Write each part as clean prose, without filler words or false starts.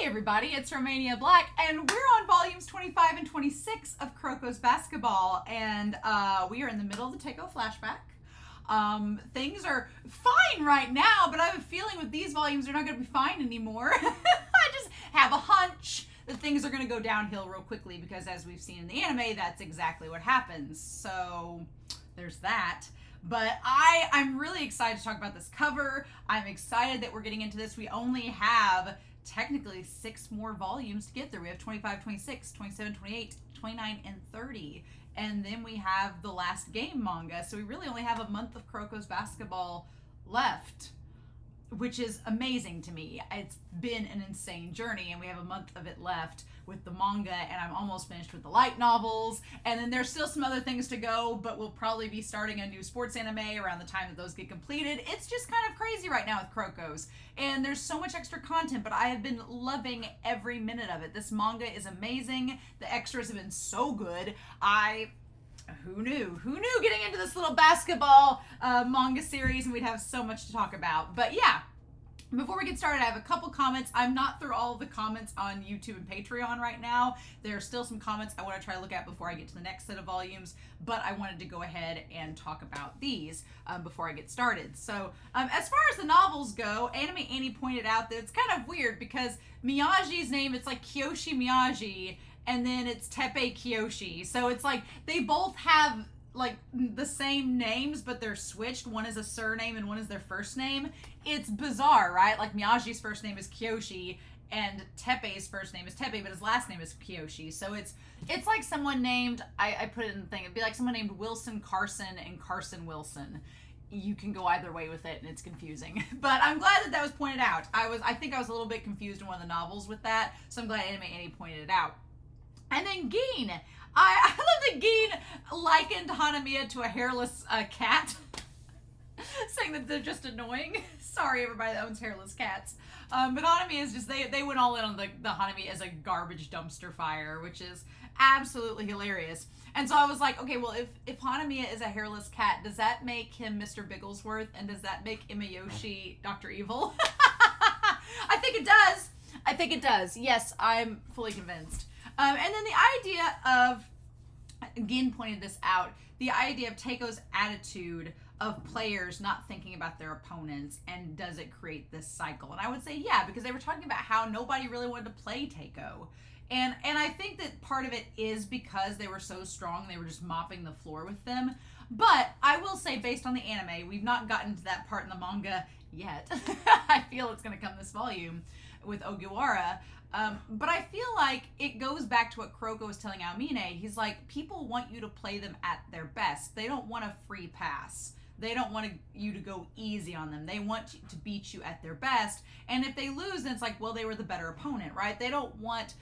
Hey everybody, it's Romania Black, and we're on volumes 25 and 26 of Kuroko's Basketball, and we are in the middle of the TEIKO Flashback. Things are fine right now, but I have a feeling with these volumes they're not going to be fine anymore. I just have a hunch that things are going to go downhill real quickly, because as we've seen in the anime, that's exactly what happens. So there's that. But I'm really excited to talk about this cover. I'm excited that we're getting into this. We only have technically 6 more volumes to get through. We have 25, 26, 27, 28, 29, and 30. And then we have the last game manga. So we really only have a month of Kuroko's Basketball left, which is amazing to me. It's been an insane journey, and we have a month of it left with the manga, and I'm almost finished with the light novels, and then there's still some other things to go, but we'll probably be starting a new sports anime around the time that those get completed. It's just kind of crazy right now with Kuroko's, and there's so much extra content, but I have been loving every minute of it. This manga is amazing. The extras have been so good. Who knew getting into this little basketball manga series, and we'd have so much to talk about. But yeah, before we get started, I have a couple comments. I'm not through all of the comments on YouTube and Patreon right now. There are still some comments I want to try to look at before I get to the next set of volumes, but I wanted to go ahead and talk about these before I get started. So as far as the novels go, Anime Annie pointed out that it's kind of weird because Miyagi's name, it's like Kiyoshi Miyagi, and then it's Teppei Kiyoshi. So it's like they both have like the same names, but they're switched. One is a surname and one is their first name. It's bizarre, right? Like Miyagi's first name is Kiyoshi and Teppei's first name is Teppei, but his last name is Kiyoshi. So it's like someone named, I put it in the thing, it'd be like someone named Wilson Carson and Carson Wilson. You can go either way with it, and it's confusing. But I'm glad that was pointed out. I think I was a little bit confused in one of the novels with that, so I'm glad Anime Annie pointed it out. And then Gin. I love that Gin likened Hanamiya to a hairless cat, saying that they're just annoying. Sorry, everybody that owns hairless cats. But Hanamiya is just, they went all in on the Hanamiya as a garbage dumpster fire, which is absolutely hilarious. And so I was like, okay, well, if Hanamiya is a hairless cat, does that make him Mr. Bigglesworth? And does that make Imayoshi Dr. Evil? I think it does. I think it does. Yes, I'm fully convinced. And then the idea of, Gin pointed this out, the idea of TEIKO's attitude of players not thinking about their opponents, and does it create this cycle? And I would say yeah, because they were talking about how nobody really wanted to play TEIKO. And I think that part of it is because they were so strong, they were just mopping the floor with them. But I will say, based on the anime, we've not gotten to that part in the manga yet. I feel it's going to come this volume with Ogiwara. But I feel like it goes back to what Kuroko was telling Aomine. He's like, people want you to play them at their best. They don't want a free pass. They don't want you to go easy on them. They want to beat you at their best. And if they lose, then it's like, well, they were the better opponent, right? They don't want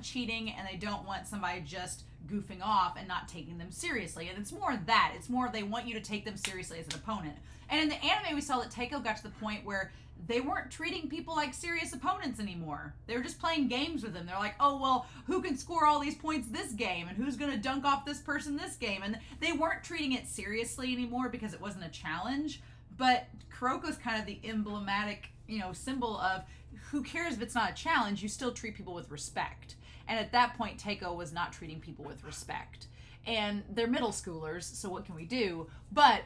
cheating, and they don't want somebody just goofing off and not taking them seriously. And it's more that. It's more they want you to take them seriously as an opponent. And in the anime, we saw that TEIKO got to the point where they weren't treating people like serious opponents anymore. They were just playing games with them. They're like, oh, well, who can score all these points this game? And who's going to dunk off this person this game? And they weren't treating it seriously anymore because it wasn't a challenge. But Kuroko's kind of the emblematic, symbol of who cares if it's not a challenge, you still treat people with respect. And at that point, TEIKO was not treating people with respect. And they're middle schoolers, so what can we do? But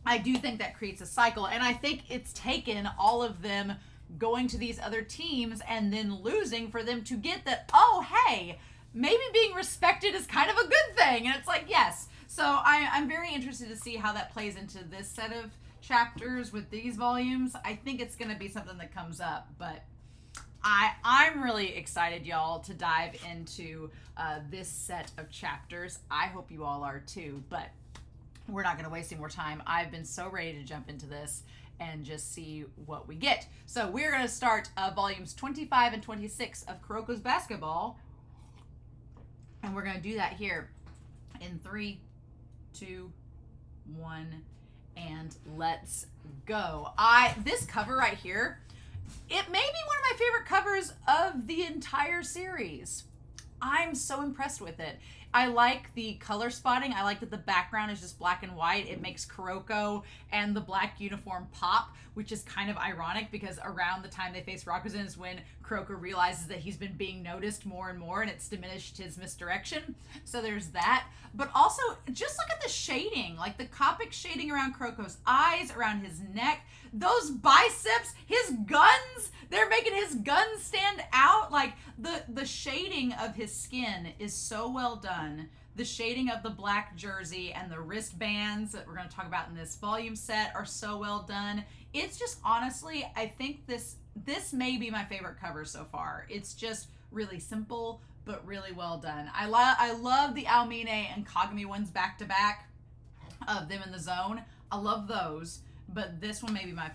I do think that creates a cycle, and I think it's taken all of them going to these other teams and then losing for them to get that, oh, hey, maybe being respected is kind of a good thing. And it's like, yes. So I'm very interested to see how that plays into this set of chapters with these volumes. I think it's going to be something that comes up, but I'm really excited, y'all, to dive into this set of chapters. I hope you all are too, but we're not going to waste any more time. I've been so ready to jump into this and just see what we get. So we're going to start volumes 25 and 26 of Kuroko's Basketball. And we're going to do that here in 3, 2, 1, and let's go. This cover right here, it may be one of my favorite covers of the entire series. I'm so impressed with it. I like the color spotting. I like that the background is just black and white. It makes Kuroko and the black uniform pop, which is kind of ironic because around the time they face Rakuten is when Kuroko realizes that he's been being noticed more and more and it's diminished his misdirection. So there's that. But also, just look at the shading, like the Copic shading around Kuroko's eyes, around his neck, those biceps, his guns, they're making his guns stand out. Like the shading of his skin is so well done. The shading of the black jersey and the wristbands that we're going to talk about in this volume set are so well done. It's just, honestly, I think this may be my favorite cover so far. It's just really simple, but really well done. I love the Almine and Kagami ones back to back of them in the zone. I love those, but this one may be my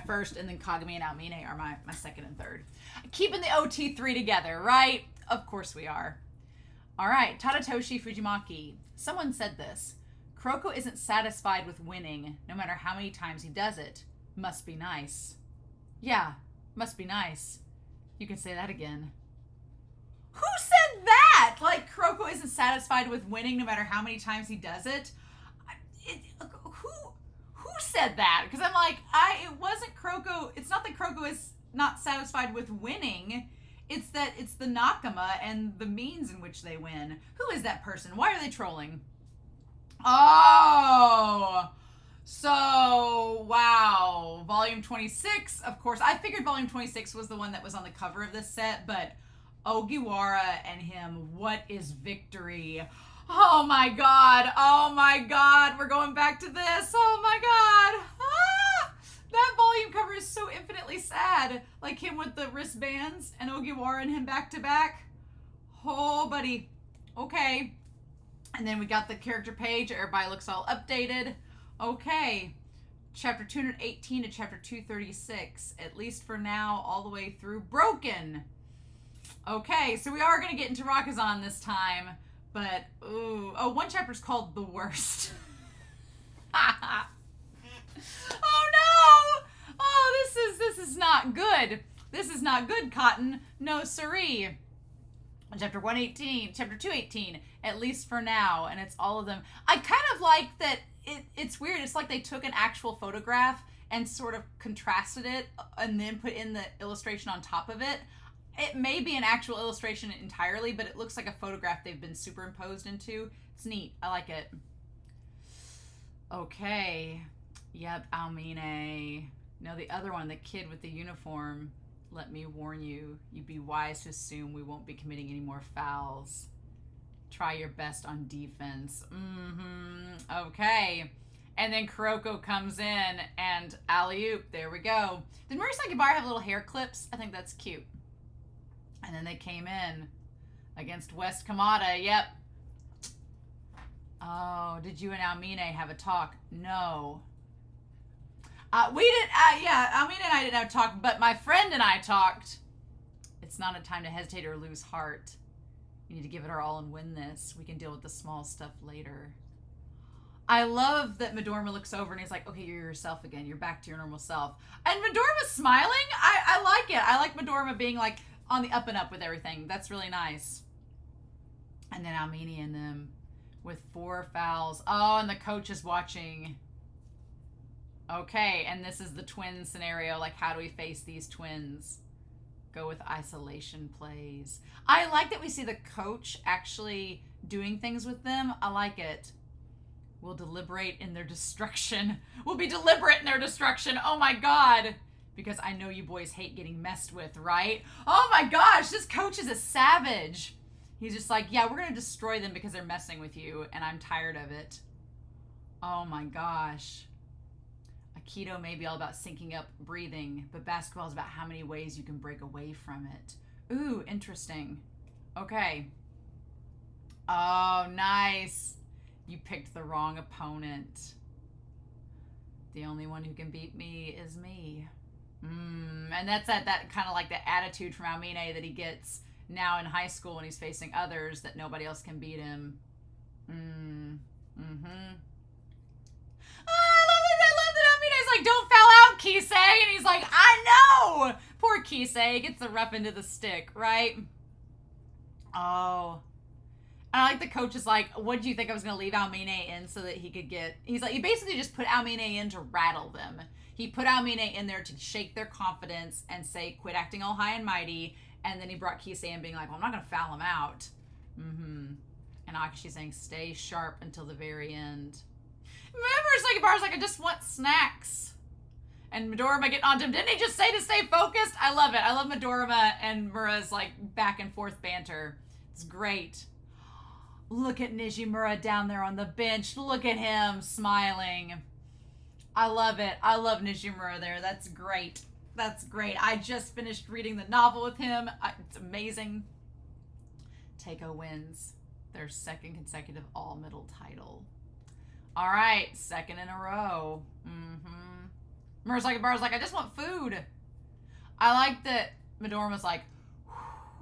first, and then Kagami and Almine are my second and third. Keeping the OT3 together, right? Of course we are. All right, Tadatoshi Fujimaki. Someone said this. Kuroko isn't satisfied with winning, no matter how many times he does it. Must be nice. Yeah, must be nice. You can say that again. Who said that? Like, Kuroko isn't satisfied with winning no matter how many times he does it? Who said that? Because I'm like, it wasn't Kuroko. It's not that Kuroko is not satisfied with winning. It's that it's the Nakama and the means in which they win. Who is that person? Why are they trolling? Oh, so, wow. Volume 26, of course. I figured Volume 26 was the one that was on the cover of this set, but Ogiwara and him, what is victory? Oh my god. Oh my god. We're going back to this. Oh my god. Ah! That volume cover is so infinitely sad. Like him with the wristbands and Ogiwara and him back to back. Oh, buddy. Okay. And then we got the character page. Everybody looks all updated. Okay. Chapter 218 to chapter 236. At least for now, all the way through Broken. Okay, so we are going to get into Rakuzan this time. But, ooh. Oh, one chapter's called The Worst. Oh, no! Oh, this is not good. This is not good, Cotton. No siree. Chapter 118, chapter 218, at least for now, and it's all of them. I kind of like that it's weird. It's like they took an actual photograph and sort of contrasted it and then put in the illustration on top of it. It may be an actual illustration entirely, but it looks like a photograph they've been superimposed into. It's neat. I like it. Okay. Yep, Almine. No, the other one, the kid with the uniform. Let me warn you, you'd be wise to assume we won't be committing any more fouls. Try your best on defense. Okay. And then Kuroko comes in and alley-oop. There we go. Did Murasaki Bar have little hair clips? I think that's cute. And then they came in against West Kamada. Yep. Oh, did you and Almine have a talk? No. We didn't, yeah, Almina and I didn't have a talk, but my friend and I talked. It's not a time to hesitate or lose heart. You need to give it our all and win this. We can deal with the small stuff later. I love that Midorima looks over and he's like, okay, you're yourself again. You're back to your normal self. And Midorima's smiling. I like it. I like Midorima being like on the up and up with everything. That's really nice. And then Almini and them with 4 fouls. Oh, and the coach is watching. Okay, and this is the twin scenario. Like, how do we face these twins? Go with isolation plays. I like that we see the coach actually doing things with them. I like it. We'll deliberate in their destruction. We'll be deliberate in their destruction. Oh my god. Because I know you boys hate getting messed with, right? Oh my gosh, this coach is a savage. He's just like, yeah, we're going to destroy them because they're messing with you, and I'm tired of it. Oh my gosh. Aikido may be all about syncing up breathing, but basketball is about how many ways you can break away from it. Ooh, interesting. Okay. Oh, nice. You picked the wrong opponent. The only one who can beat me is me. And that's that kind of like the attitude from Almine that he gets now in high school when he's facing others, that nobody else can beat him. He's like, don't foul out, Kisei. And he's like, I know. Poor Kisei gets the rough end of the stick, right? Oh. And I like the coach is like, what do you think I was going to leave Almine in so that he could get... He's like, he basically just put Almine in to rattle them. He put Almine in there to shake their confidence and say, quit acting all high and mighty. And then he brought Kisei in being like, well, I'm not going to foul him out. And Akashi's saying, stay sharp until the very end. Remember, Sakibaru's like, I just want snacks. And Midorima getting on to him. Didn't he just say to stay focused? I love it. I love Midorima and Mura's like back and forth banter. It's great. Look at Nijimura down there on the bench. Look at him smiling. I love it. I love Nijimura there. That's great. That's great. I just finished reading the novel with him. It's amazing. Teiko wins their second consecutive all-middle title. All right, second in a row. Murasakibaru's like, I just want food. I like that Midorima's like,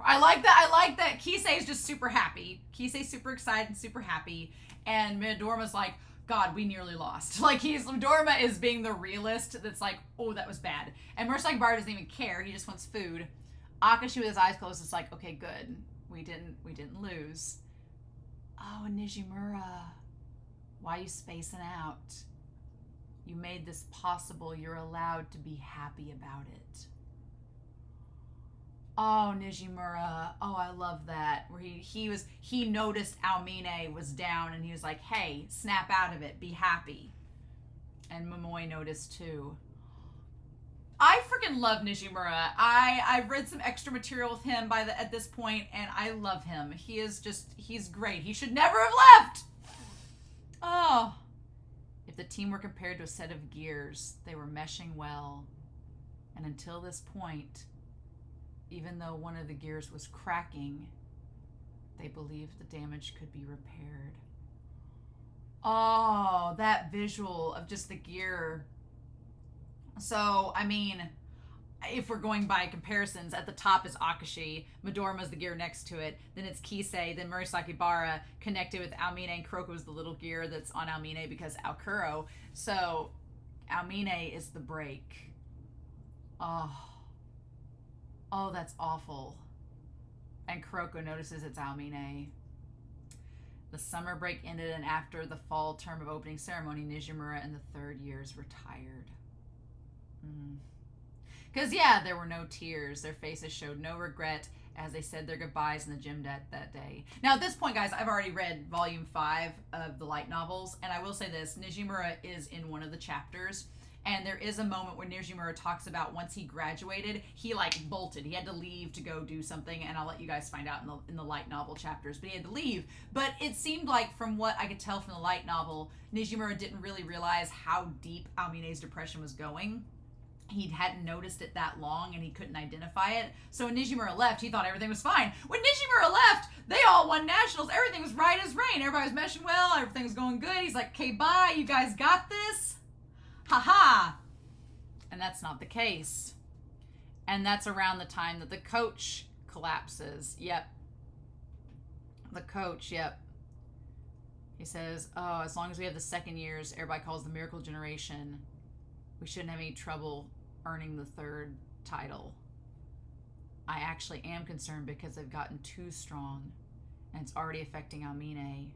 I like that Kisei's just super happy. Kisei's super excited and super happy. And Midorima's like, God, we nearly lost. Like, Midorima is being the realist that's like, oh, that was bad. And Murasakibaru doesn't even care. He just wants food. Akashi with his eyes closed is like, okay, good. We didn't lose. Oh, Nijimura. Why are you spacing out? You made this possible. You're allowed to be happy about it. Oh, Nijimura. Oh, I love that. Where he noticed Almine was down and he was like, hey, snap out of it. Be happy. And Momoi noticed too. I freaking love Nijimura. I've read some extra material with him at this point, and I love him. He's great. He should never have left. Oh. If the team were compared to a set of gears, they were meshing well. And until this point, even though one of the gears was cracking, they believed the damage could be repaired. Oh, that visual of just the gear. So, I mean, if we're going by comparisons, at the top is Akashi, Midorima's the gear next to it, then it's Kisei, then Murasakibara connected with Almine, and Kuroko is the little gear that's on Almine because Aokuro. So, Almine is the brake. Oh, that's awful. And Kuroko notices it's Almine. The summer break ended, and after the fall term of opening ceremony, Nijimura and the third years retired. Because, yeah, there were no tears. Their faces showed no regret as they said their goodbyes in the gym that day. Now, at this point, guys, I've already read volume 5 of the light novels, and I will say this, Nijimura is in one of the chapters, and there is a moment where Nijimura talks about once he graduated, he, like, bolted. He had to leave to go do something, and I'll let you guys find out in the light novel chapters, but he had to leave. But it seemed like, from what I could tell from the light novel, Nijimura didn't really realize how deep Almine's depression was going. He hadn't noticed it that long, and he couldn't identify it. So when Nijimura left, he thought everything was fine. When Nijimura left, they all won nationals. Everything was right as rain. Everybody was meshing well. Everything was going good. He's like, okay, bye. You guys got this? Ha-ha. And that's not the case. And that's around the time that the coach collapses. Yep. The coach, yep. He says, oh, as long as we have the second years, everybody calls the miracle generation, we shouldn't have any trouble earning the third title. I actually am concerned because they've gotten too strong and it's already affecting Almine,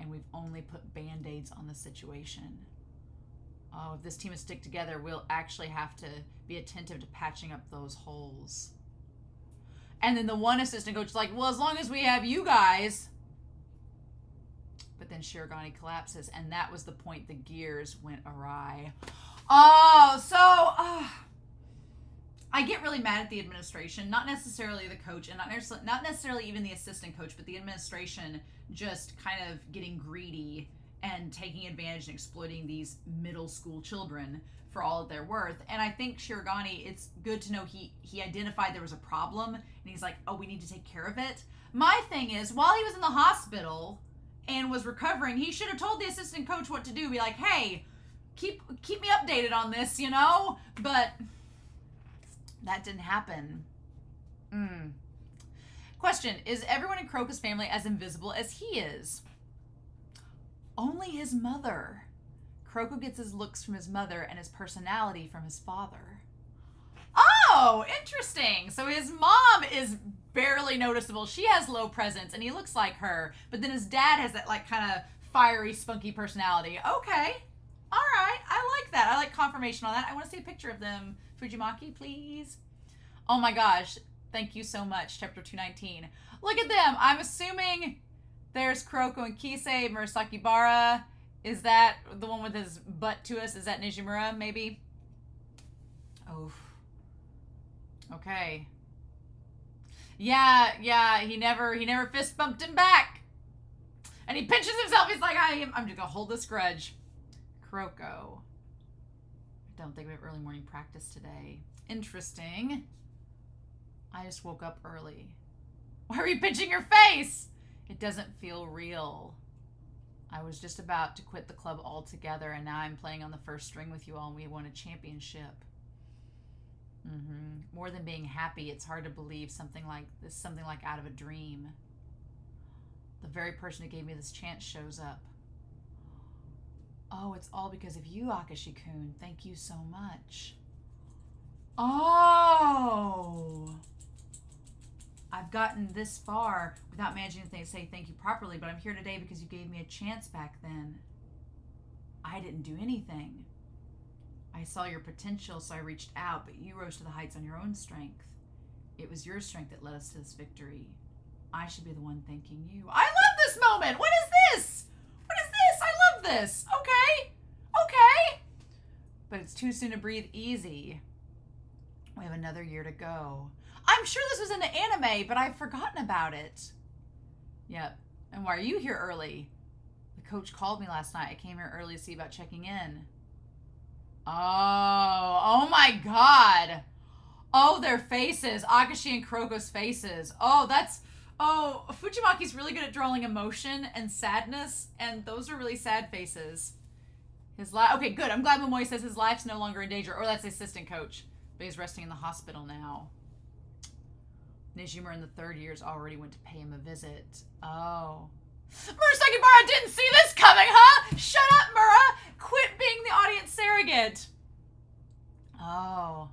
and we've only put band-aids on the situation. Oh, if this team is stick together, we'll actually have to be attentive to patching up those holes. And then the one assistant coach is like, well, as long as we have you guys. But then Shirogane collapses, and that was the point the gears went awry. Oh, so I get really mad at the administration, not necessarily the coach, and not necessarily even the assistant coach, but the administration just kind of getting greedy and taking advantage and exploiting these middle school children for all that they're worth. And I think Shirogane, it's good to know he identified there was a problem, and he's like, oh, we need to take care of it. My thing is, while he was in the hospital and was recovering, he should have told the assistant coach what to do. Be like, hey, keep me updated on this, you know? But that didn't happen. Question, is everyone in Kuroko's family as invisible as he is? Only his mother. Kuroko gets his looks from his mother and his personality from his father. Oh, interesting. So his mom is barely noticeable. She has low presence, and he looks like her. But then his dad has that, like, kind of fiery, spunky personality. Okay. All right. I like that. I like confirmation on that. I want to see a picture of them. Fujimaki, please. Oh, my gosh. Thank you so much, Chapter 219. Look at them. I'm assuming there's Kuroko and Kisei, Murasaki Bara. Is that the one with his butt to us? Is that Nijimura, maybe? Oh. Okay. Yeah, he never fist bumped him back. And he pinches himself. He's like, I'm just gonna hold this grudge. Kuroko. I don't think we have early morning practice today. Interesting. I just woke up early. Why are you pinching your face? It doesn't feel real. I was just about to quit the club altogether, and now I'm playing on the first string with you all, and we won a championship. More than being happy, it's hard to believe something like this, something like out of a dream. The very person who gave me this chance shows up. Oh, it's all because of you, Akashi-kun. Thank you so much. Oh! I've gotten this far without managing to say thank you properly, but I'm here today because you gave me a chance back then. I didn't do anything. I saw your potential, so I reached out, but you rose to the heights on your own strength. It was your strength that led us to this victory. I should be the one thanking you. I love this moment! What is this? What is this? I love this. Okay. Okay. But it's too soon to breathe easy. We have another year to go. I'm sure this was in the anime, but I've forgotten about it. Yep. And why are you here early? The coach called me last night. I came here early to see about checking in. Oh my God. Oh, their faces. Akashi and Kuroko's faces. Oh, Fujimaki's really good at drawing emotion and sadness, and those are really sad faces. Okay, good. I'm glad Momoi says his life's no longer in danger. Or that's the assistant coach. But he's resting in the hospital now. Nijimura in the third years already went to pay him a visit. Oh. Murasaki Bara didn't see this coming, huh? Shut up, Mura! Quit being the audience surrogate. Oh.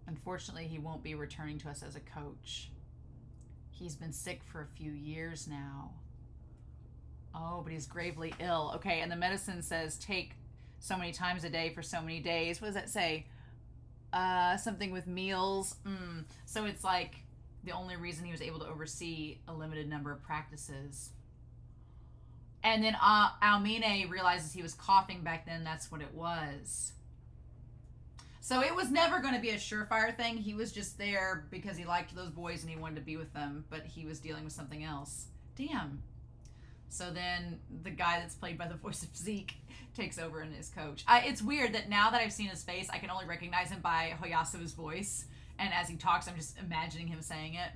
Unfortunately, he won't be returning to us as a coach. He's been sick for a few years now. Oh, but he's gravely ill. Okay, and the medicine says take so many times a day for so many days. What does that say? Something with meals. So it's like the only reason he was able to oversee a limited number of practices. And then Aomine realizes he was coughing back then. That's what it was. So it was never going to be a surefire thing. He was just there because he liked those boys and he wanted to be with them, but he was dealing with something else. Damn. So then the guy that's played by the voice of Zeke takes over and is coach. It's weird that now that I've seen his face, I can only recognize him by Hoyasu's voice. And as he talks, I'm just imagining him saying it.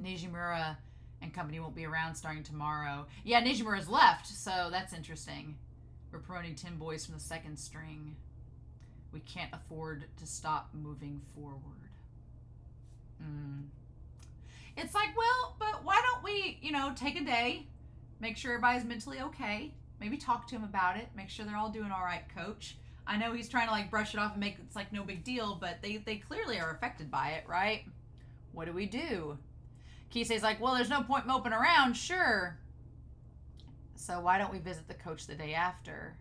Nijimura and company won't be around starting tomorrow. Yeah, Nijimura's left, so that's interesting. We're promoting 10 boys from the second string. We can't afford to stop moving forward. It's like, well, but why don't we, take a day, make sure everybody's mentally okay, maybe talk to him about it, make sure they're all doing all right, coach. I know he's trying to brush it off and make it's no big deal, but they clearly are affected by it, right? What do we do? Kisei's like, well, there's no point moping around, sure. So why don't we visit the coach the day after?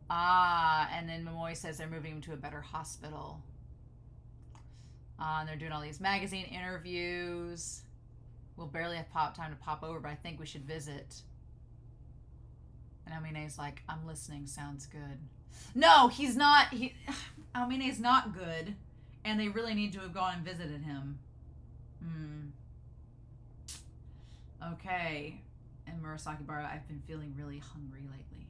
And then Momoi says they're moving him to a better hospital. And they're doing all these magazine interviews. We'll barely have time to pop over, but I think we should visit. And Amine's like, I'm listening, sounds good. No, he's not. Amine's not good. And they really need to have gone and visited him. Okay. And Murasaki Bara, I've been feeling really hungry lately.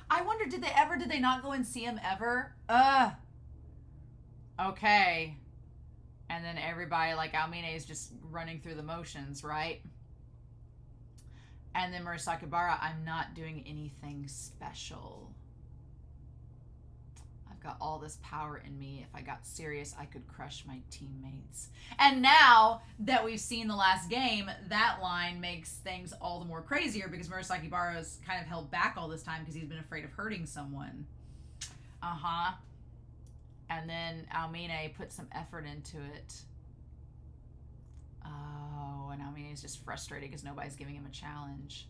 I wonder, did they not go and see him ever? Okay. And then everybody, Aomine is just running through the motions, right? And then Murasaki Bara, I'm not doing anything special. I've got all this power in me. If I got serious, I could crush my teammates. And now that we've seen the last game, that line makes things all the more crazier because Murasaki Bara's kind of held back all this time because he's been afraid of hurting someone. And then Aomine put some effort into it. Oh, and I mean, he's just frustrated because nobody's giving him a challenge.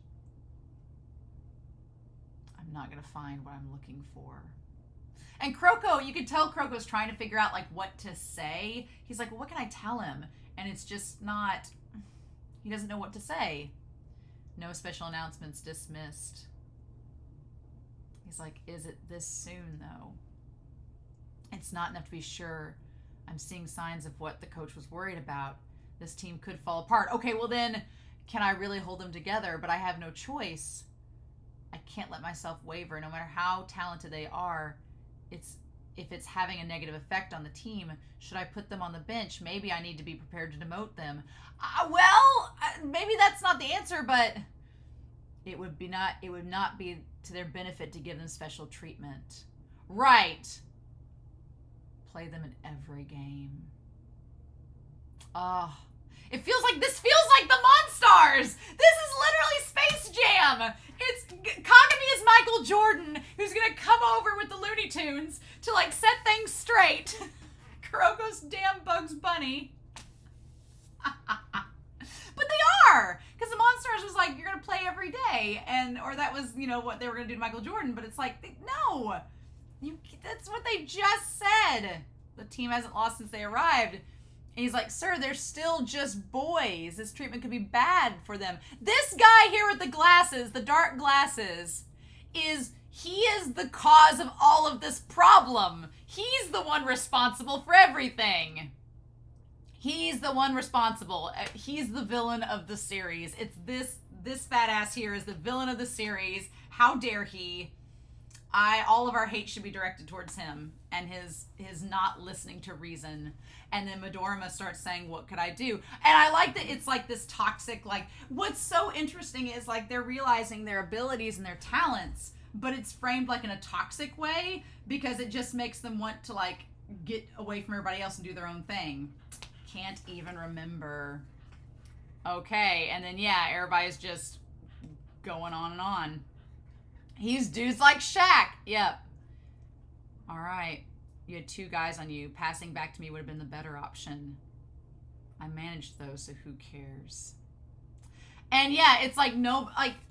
I'm not going to find what I'm looking for. And Kuroko, you could tell Kuroko's trying to figure out, like, what to say. He's like, well, what can I tell him? And it's just not, he doesn't know what to say. No special announcements, dismissed. He's like, is it this soon, though? It's not enough to be sure. I'm seeing signs of what the coach was worried about. This team could fall apart. Okay, well then, can I really hold them together? But I have no choice. I can't let myself waver, no matter how talented they are. If it's having a negative effect on the team, should I put them on the bench? Maybe I need to be prepared to demote them. Maybe that's not the answer, but it would not be to their benefit to give them special treatment. Right. Play them in every game. Oh, this feels like the Monstars. This is literally Space Jam. It's Kagami is Michael Jordan, who's gonna come over with the Looney Tunes to like set things straight. Kuroko's damn Bugs Bunny. But they are, because the Monstars was like, you're gonna play every day, or that was, what they were gonna do to Michael Jordan. But it's like, no, that's what they just said. The team hasn't lost since they arrived. And he's like, sir, they're still just boys. This treatment could be bad for them. This guy here with the glasses, the dark glasses, he is the cause of all of this problem. He's the one responsible for everything. He's the one responsible. He's the villain of the series. It's this fat ass here is the villain of the series. How dare he? All of our hate should be directed towards him and his not listening to reason. And then Midorima starts saying, what could I do? And I like that it's like this toxic, like, what's so interesting is like they're realizing their abilities and their talents, but it's framed like in a toxic way because it just makes them want to like get away from everybody else and do their own thing. Can't even remember. Okay, and then yeah, everybody's just going on and on. He's dudes like Shaq. Yep. All right. You had 2 guys on you. Passing back to me would have been the better option. I managed those, so who cares? And yeah, it's like,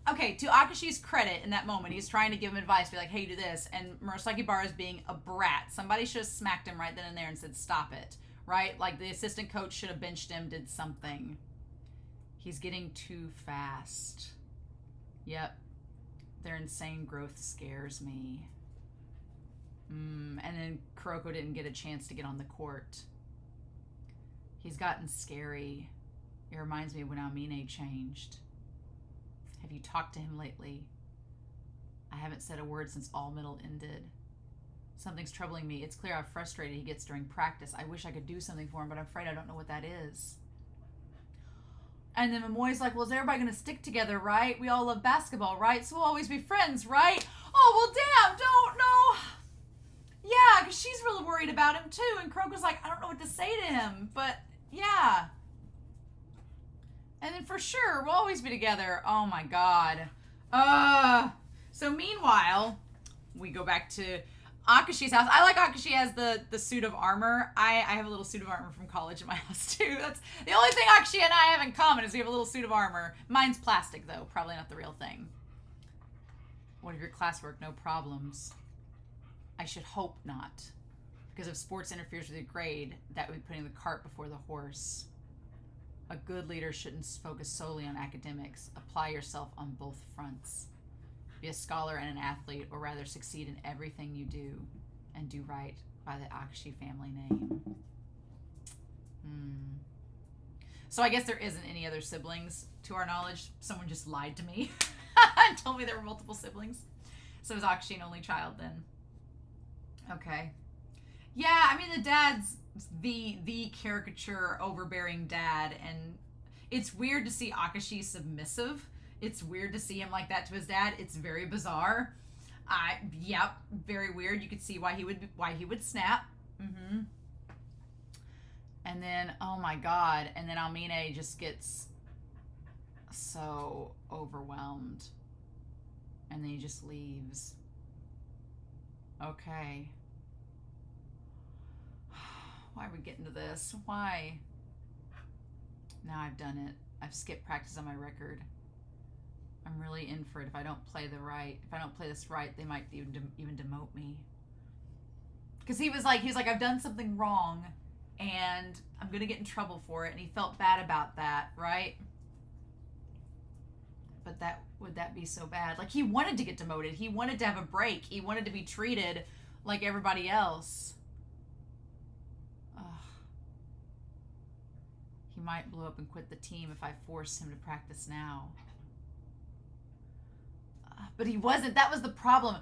okay, to Akashi's credit in that moment, he's trying to give him advice, be like, hey, do this. And Murasaki Bara is being a brat. Somebody should have smacked him right then and there and said, stop it. Right? Like the assistant coach should have benched him, did something. He's getting too fast. Yep. Their insane growth scares me. And then Kuroko didn't get a chance to get on the court. He's gotten scary. It reminds me of when Amine changed. Have you talked to him lately? I haven't said a word since All Middle ended. Something's troubling me. It's clear how frustrated he gets during practice. I wish I could do something for him, but I'm afraid I don't know what that is. And then Momoy's like, well, is everybody going to stick together, right? We all love basketball, right? So we'll always be friends, right? Oh, well, damn, don't know. Yeah, because she's really worried about him, too. And Kuroko's like, I don't know what to say to him, but yeah. And then for sure, we'll always be together. Oh, my God. So meanwhile, we go back to Akashi's house. I like Akashi as the suit of armor. I have a little suit of armor from college in my house too. That's the only thing Akashi and I have in common is we have a little suit of armor. Mine's plastic though, probably not the real thing. What of your classwork? No problems. I should hope not. Because if sports interferes with your grade, that would be putting the cart before the horse. A good leader shouldn't focus solely on academics. Apply yourself on both fronts. Be a scholar and an athlete, or rather succeed in everything you do and do right by the Akashi family name. So I guess there isn't any other siblings to our knowledge. Someone just lied to me and told me there were multiple siblings. So is Akashi an only child then? Okay. Yeah, I mean the dad's the caricature overbearing dad, and it's weird to see Akashi submissive. It's weird to see him like that to his dad. It's very bizarre. Yep, very weird. You could see why he would snap. And then, oh my God. And then Amine just gets so overwhelmed. And then he just leaves. Okay. Why are we getting to this? Why? Now I've done it. I've skipped practice on my record. I'm really in for it. If I don't play this right, they might even demote me. Because he was like, I've done something wrong, and I'm gonna get in trouble for it, and he felt bad about that, right? But would that be so bad? Like, he wanted to get demoted. He wanted to have a break. He wanted to be treated like everybody else. Ugh. He might blow up and quit the team if I force him to practice now. But he wasn't. That was the problem.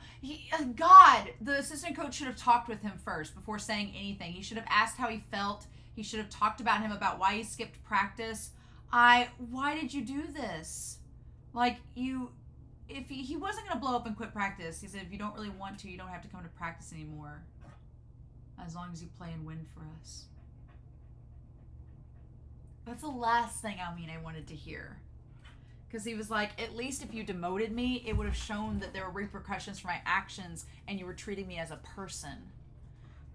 God, the assistant coach should have talked with him first before saying anything. He should have asked how he felt. He should have talked about him, about why he skipped practice. Why did you do this? Like, if he wasn't going to blow up and quit practice. He said, if you don't really want to, you don't have to come to practice anymore. As long as you play and win for us. That's the last thing Almine wanted to hear. Because he was like, at least if you demoted me, it would have shown that there were repercussions for my actions and you were treating me as a person.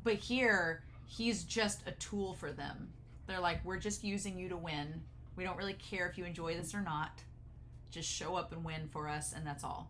But here, he's just a tool for them. They're like, we're just using you to win. We don't really care if you enjoy this or not. Just show up and win for us, and that's all.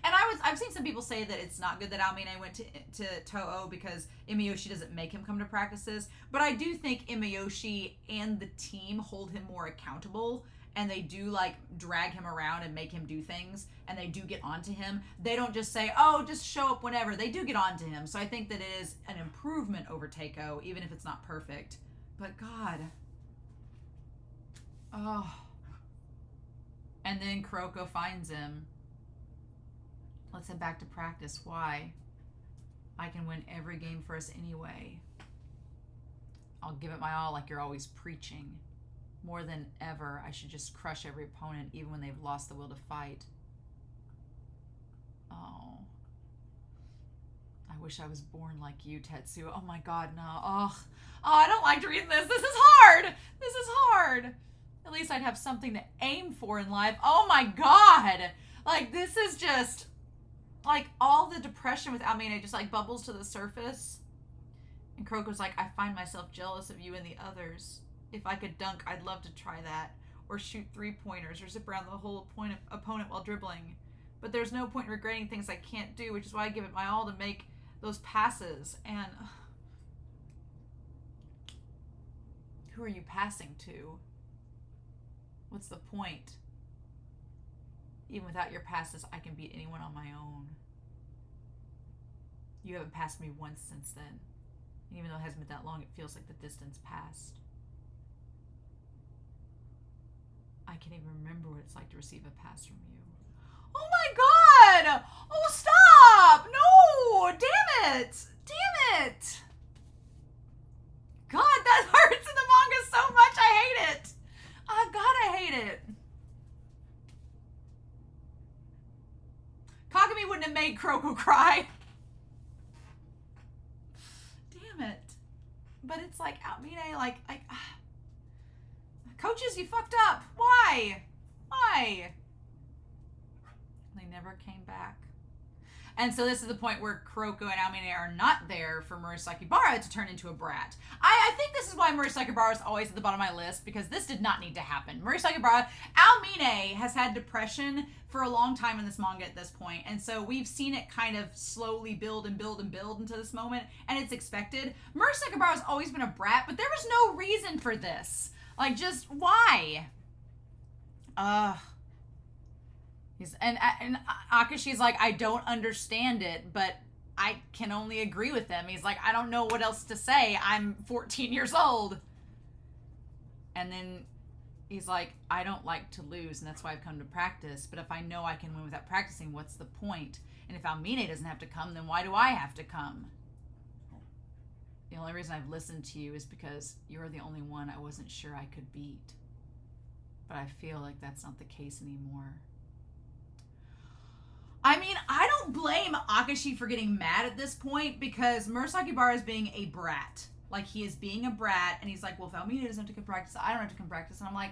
And I've seen some people say that it's not good that Almine went to Toho because Imayoshi doesn't make him come to practices. But I do think Imayoshi and the team hold him more accountable, and they do like drag him around and make him do things, and they do get onto him. They don't just say, oh, just show up whenever. They do get onto him. So I think that it is an improvement over Teiko, even if it's not perfect. But God. Oh. And then Kuroko finds him. Let's head back to practice. Why? I can win every game for us anyway. I'll give it my all like you're always preaching. More than ever, I should just crush every opponent even when they've lost the will to fight. Oh. I wish I was born like you, Tetsu. Oh my God, no. Oh, I don't like reading this. This is hard. This is hard. At least I'd have something to aim for in life. Oh my God. Like, this is just... like, all the depression with Almine just, like, bubbles to the surface. And Kuroko's like, I find myself jealous of you and the others. If I could dunk, I'd love to try that. Or shoot three-pointers, or zip around the whole opponent while dribbling. But there's no point in regretting things I can't do, which is why I give it my all to make those passes. And... who are you passing to? What's the point? Even without your passes, I can beat anyone on my own. You haven't passed me once since then. And even though it hasn't been that long, it feels like the distance passed. I can't even remember what it's like to receive a pass from you. Oh my God! Oh, stop! No! Damn it! Damn it! God, that hurts in the manga so much. I hate it. Oh, God, I hate it. Kagami wouldn't have made Kuroko cry. Damn it. But it's like, Almine, like, coaches, you fucked up. Why? Why? They never came back. And so this is the point where Kuroko and Almine are not there for Murasaki Bara to turn into a brat. I think this is why Murasaki Bara is always at the bottom of my list, because this did not need to happen. Murasaki Bara, Almine has had depression for a long time in this manga at this point, and so we've seen it kind of slowly build and build and build into this moment, and it's expected. Murasaki Bara has always been a brat, but there was no reason for this. Like, just why? And Akashi's like, I don't understand it, but I can only agree with him. He's like, I don't know what else to say. I'm 14 years old. And then he's like, I don't like to lose, and that's why I've come to practice. But if I know I can win without practicing, what's the point? And if Almine doesn't have to come, then why do I have to come? The only reason I've listened to you is because you're the only one I wasn't sure I could beat. But I feel like that's not the case anymore. I mean, I don't blame Akashi for getting mad at this point, because Murasaki Bara is being a brat. Like, he is being a brat, and he's like, well, if Almine doesn't have to come practice, I don't have to come practice. And I'm like,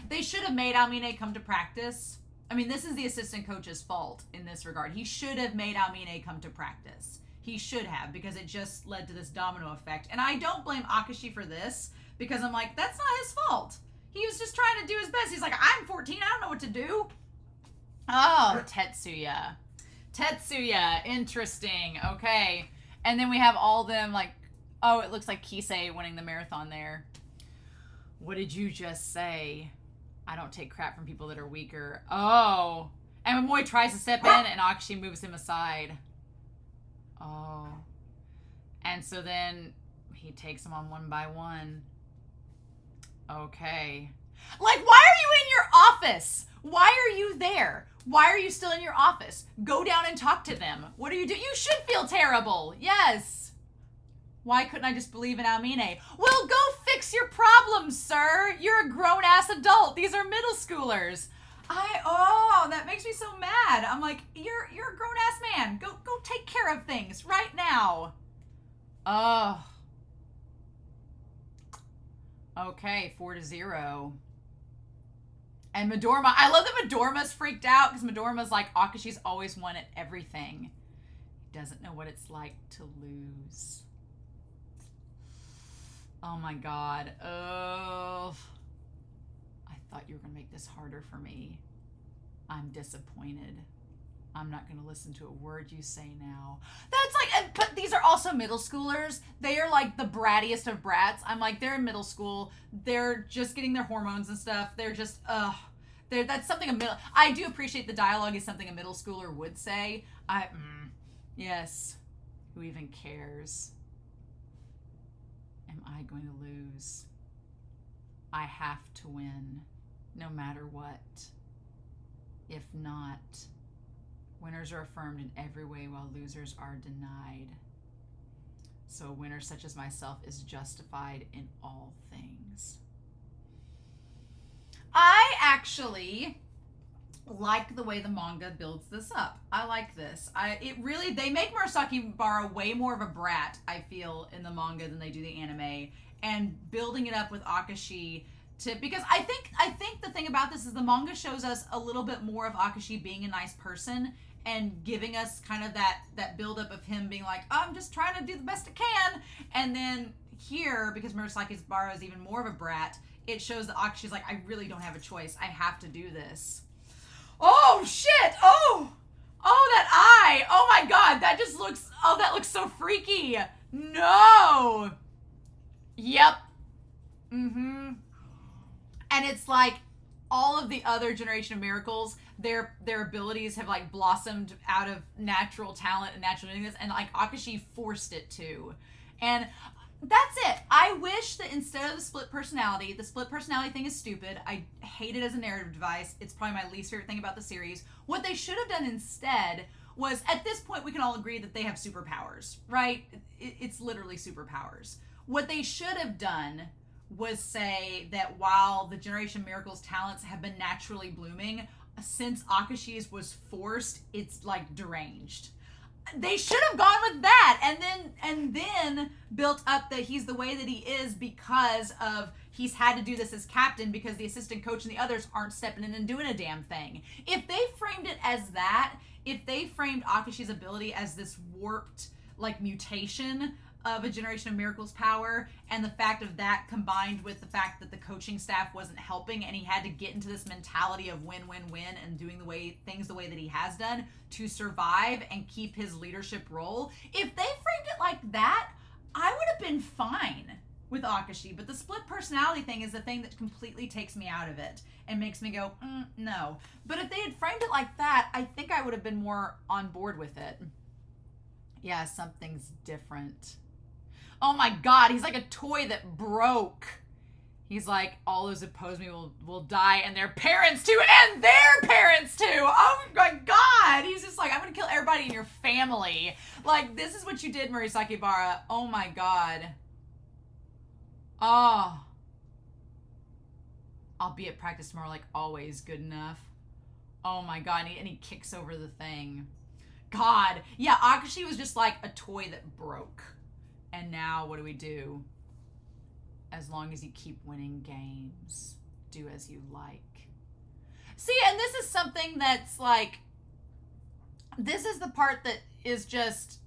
they should have made Almine come to practice. I mean, this is the assistant coach's fault in this regard. He should have made Almine come to practice. He should have, because it just led to this domino effect. And I don't blame Akashi for this, because I'm like, that's not his fault. He was just trying to do his best. He's like, I'm 14, I don't know what to do. Oh, Tetsuya. Tetsuya, interesting. Okay. And then we have all them like, oh, it looks like Kisei winning the marathon there. What did you just say? I don't take crap from people that are weaker. Oh. And Momoy tries to step in and Akashi moves him aside. Oh. And so then he takes them on one by one. Okay. Like, why are you in your office? Why are you there? Why are you still in your office? Go down and talk to them. What are you doing? You should feel terrible. Yes. Why couldn't I just believe in Almine? Well, go fix your problems, sir. You're a grown-ass adult. These are middle schoolers. That makes me so mad. I'm like, you're a grown-ass man. Go take care of things right now. Oh. Okay, 4-0. And Midorima, I love that Midorima's freaked out, because Midorima's like, Akashi's always won at everything. He doesn't know what it's like to lose. Oh my god. Oh. I thought you were going to make this harder for me. I'm disappointed. I'm not going to listen to a word you say now. That's like, but these are also middle schoolers. They are like the brattiest of brats. I'm like, they're in middle school. They're just getting their hormones and stuff. They're just, that's something I do appreciate the dialogue is something a middle schooler would say. Yes. Who even cares? Am I going to lose? I have to win, no matter what. If not, winners are affirmed in every way while losers are denied. So a winner such as myself is justified in all things. I actually like the way the manga builds this up. I like this. They make Murasaki Bara way more of a brat, I feel, in the manga than they do the anime. And building it up with Akashi because I think the thing about this is the manga shows us a little bit more of Akashi being a nice person and giving us kind of that buildup of him being like, I'm just trying to do the best I can. And then here, because Murasaki Bara is even more of a brat, it shows that Akashi's like, I really don't have a choice. I have to do this. Oh, shit. Oh, that eye. Oh, my God. That just looks, that looks so freaky. No. Yep. Mm-hmm. And it's like all of the other Generation of Miracles, their abilities have like blossomed out of natural talent and natural doing this, and like Akashi forced it to. And that's it. I wish that instead of the split personality thing is stupid. I hate it as a narrative device. It's probably my least favorite thing about the series. What they should have done instead was, at this point we can all agree that they have superpowers, right? It's literally superpowers. What they should have done was say that while the Generation of Miracles talents have been naturally blooming, since Akashi's was forced, it's like deranged. They should have gone with that, and then built up that he's the way that he is because of he's had to do this as captain because the assistant coach and the others aren't stepping in and doing a damn thing. If they framed it as that, if they framed Akashi's ability as this warped like mutation of a Generation of Miracles power, and the fact of that combined with the fact that the coaching staff wasn't helping and he had to get into this mentality of win and doing things the way that he has done to survive and keep his leadership role, if they framed it like that, I would have been fine with Akashi. But the split personality thing is the thing that completely takes me out of it and makes me go, no. But if they had framed it like that, I think I would have been more on board with it. Yeah, something's different. Oh my God, he's like a toy that broke. He's like, all those that oppose me will die, and their parents too, and their parents too. Oh my God. He's just like, I'm going to kill everybody in your family. Like, this is what you did, Murasaki Bara. Oh my God. Oh. I'll be at practice tomorrow like always. Good enough. Oh my God. And he kicks over the thing. God. Yeah, Akashi was just like a toy that broke. And now what do we do? As long as you keep winning games, do as you like. See, and this is something that's like, this is the part that is just,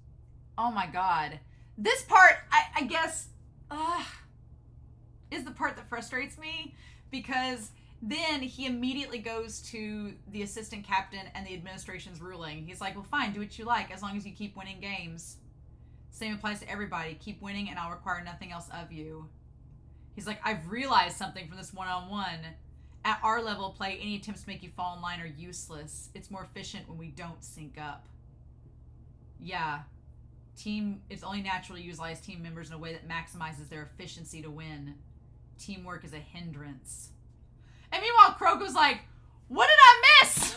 Oh my God. This part, I guess, is the part that frustrates me, because then he immediately goes to the assistant captain and the administration's ruling. He's like, well, fine, do what you like as long as you keep winning games. Same applies to everybody. Keep winning and I'll require nothing else of you. He's like, I've realized something from this one-on-one. At our level of play, any attempts to make you fall in line are useless. It's more efficient when we don't sync up. Yeah. It's only natural to utilize team members in a way that maximizes their efficiency to win. Teamwork is a hindrance. And meanwhile, Kuroko's like, what did I miss?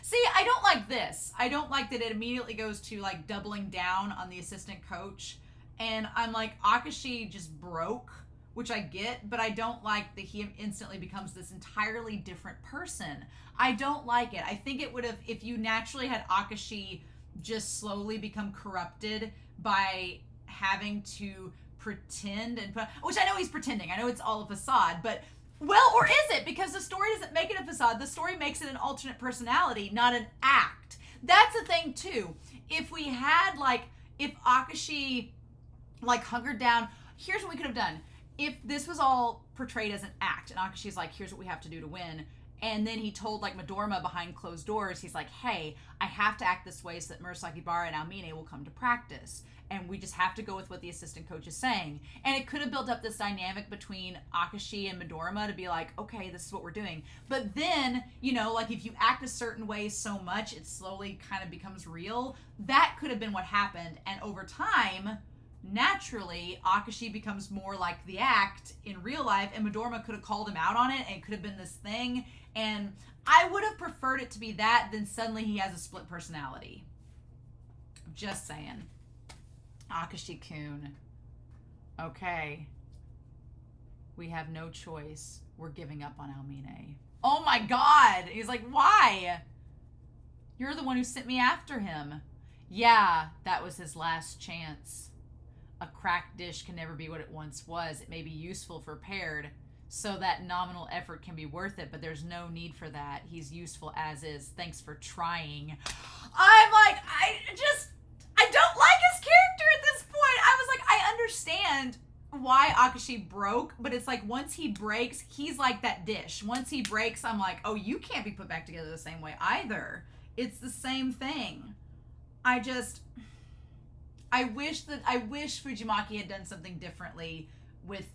See, I don't like this. I don't like that it immediately goes to like doubling down on the assistant coach. And I'm like, Akashi just broke, which I get, but I don't like that he instantly becomes this entirely different person. I don't like it. I think it would have, if you naturally had Akashi just slowly become corrupted by having to pretend, and which I know he's pretending. I know it's all a facade, but well, or is it? Because the story doesn't make it a facade. The story makes it an alternate personality, not an act. That's the thing too. If we had if Akashi hungered down, here's what we could have done. If this was all portrayed as an act and Akashi's like, here's what we have to do to win. And then he told Midorima behind closed doors, he's like, hey, I have to act this way so that Murasaki Bara and Aomine will come to practice. And we just have to go with what the assistant coach is saying. And it could have built up this dynamic between Akashi and Midorima to be like, okay, this is what we're doing. But then, if you act a certain way so much, it slowly kind of becomes real. That could have been what happened. And over time, naturally, Akashi becomes more like the act in real life, and Midorima could have called him out on it, and it could have been this thing. And I would have preferred it to be that than suddenly he has a split personality. Just saying. Akashi-kun. Okay. We have no choice. We're giving up on Aomine. Oh my God! He's like, why? You're the one who sent me after him. Yeah, that was his last chance. A cracked dish can never be what it once was. It may be useful for paired, so that nominal effort can be worth it, but there's no need for that. He's useful as is. Thanks for trying. I'm like, I don't like his character at this point. I was like, I understand why Akashi broke, but it's like once he breaks, he's like that dish. Once he breaks, I'm like, oh, you can't be put back together the same way either. It's the same thing. I wish Fujimaki had done something differently with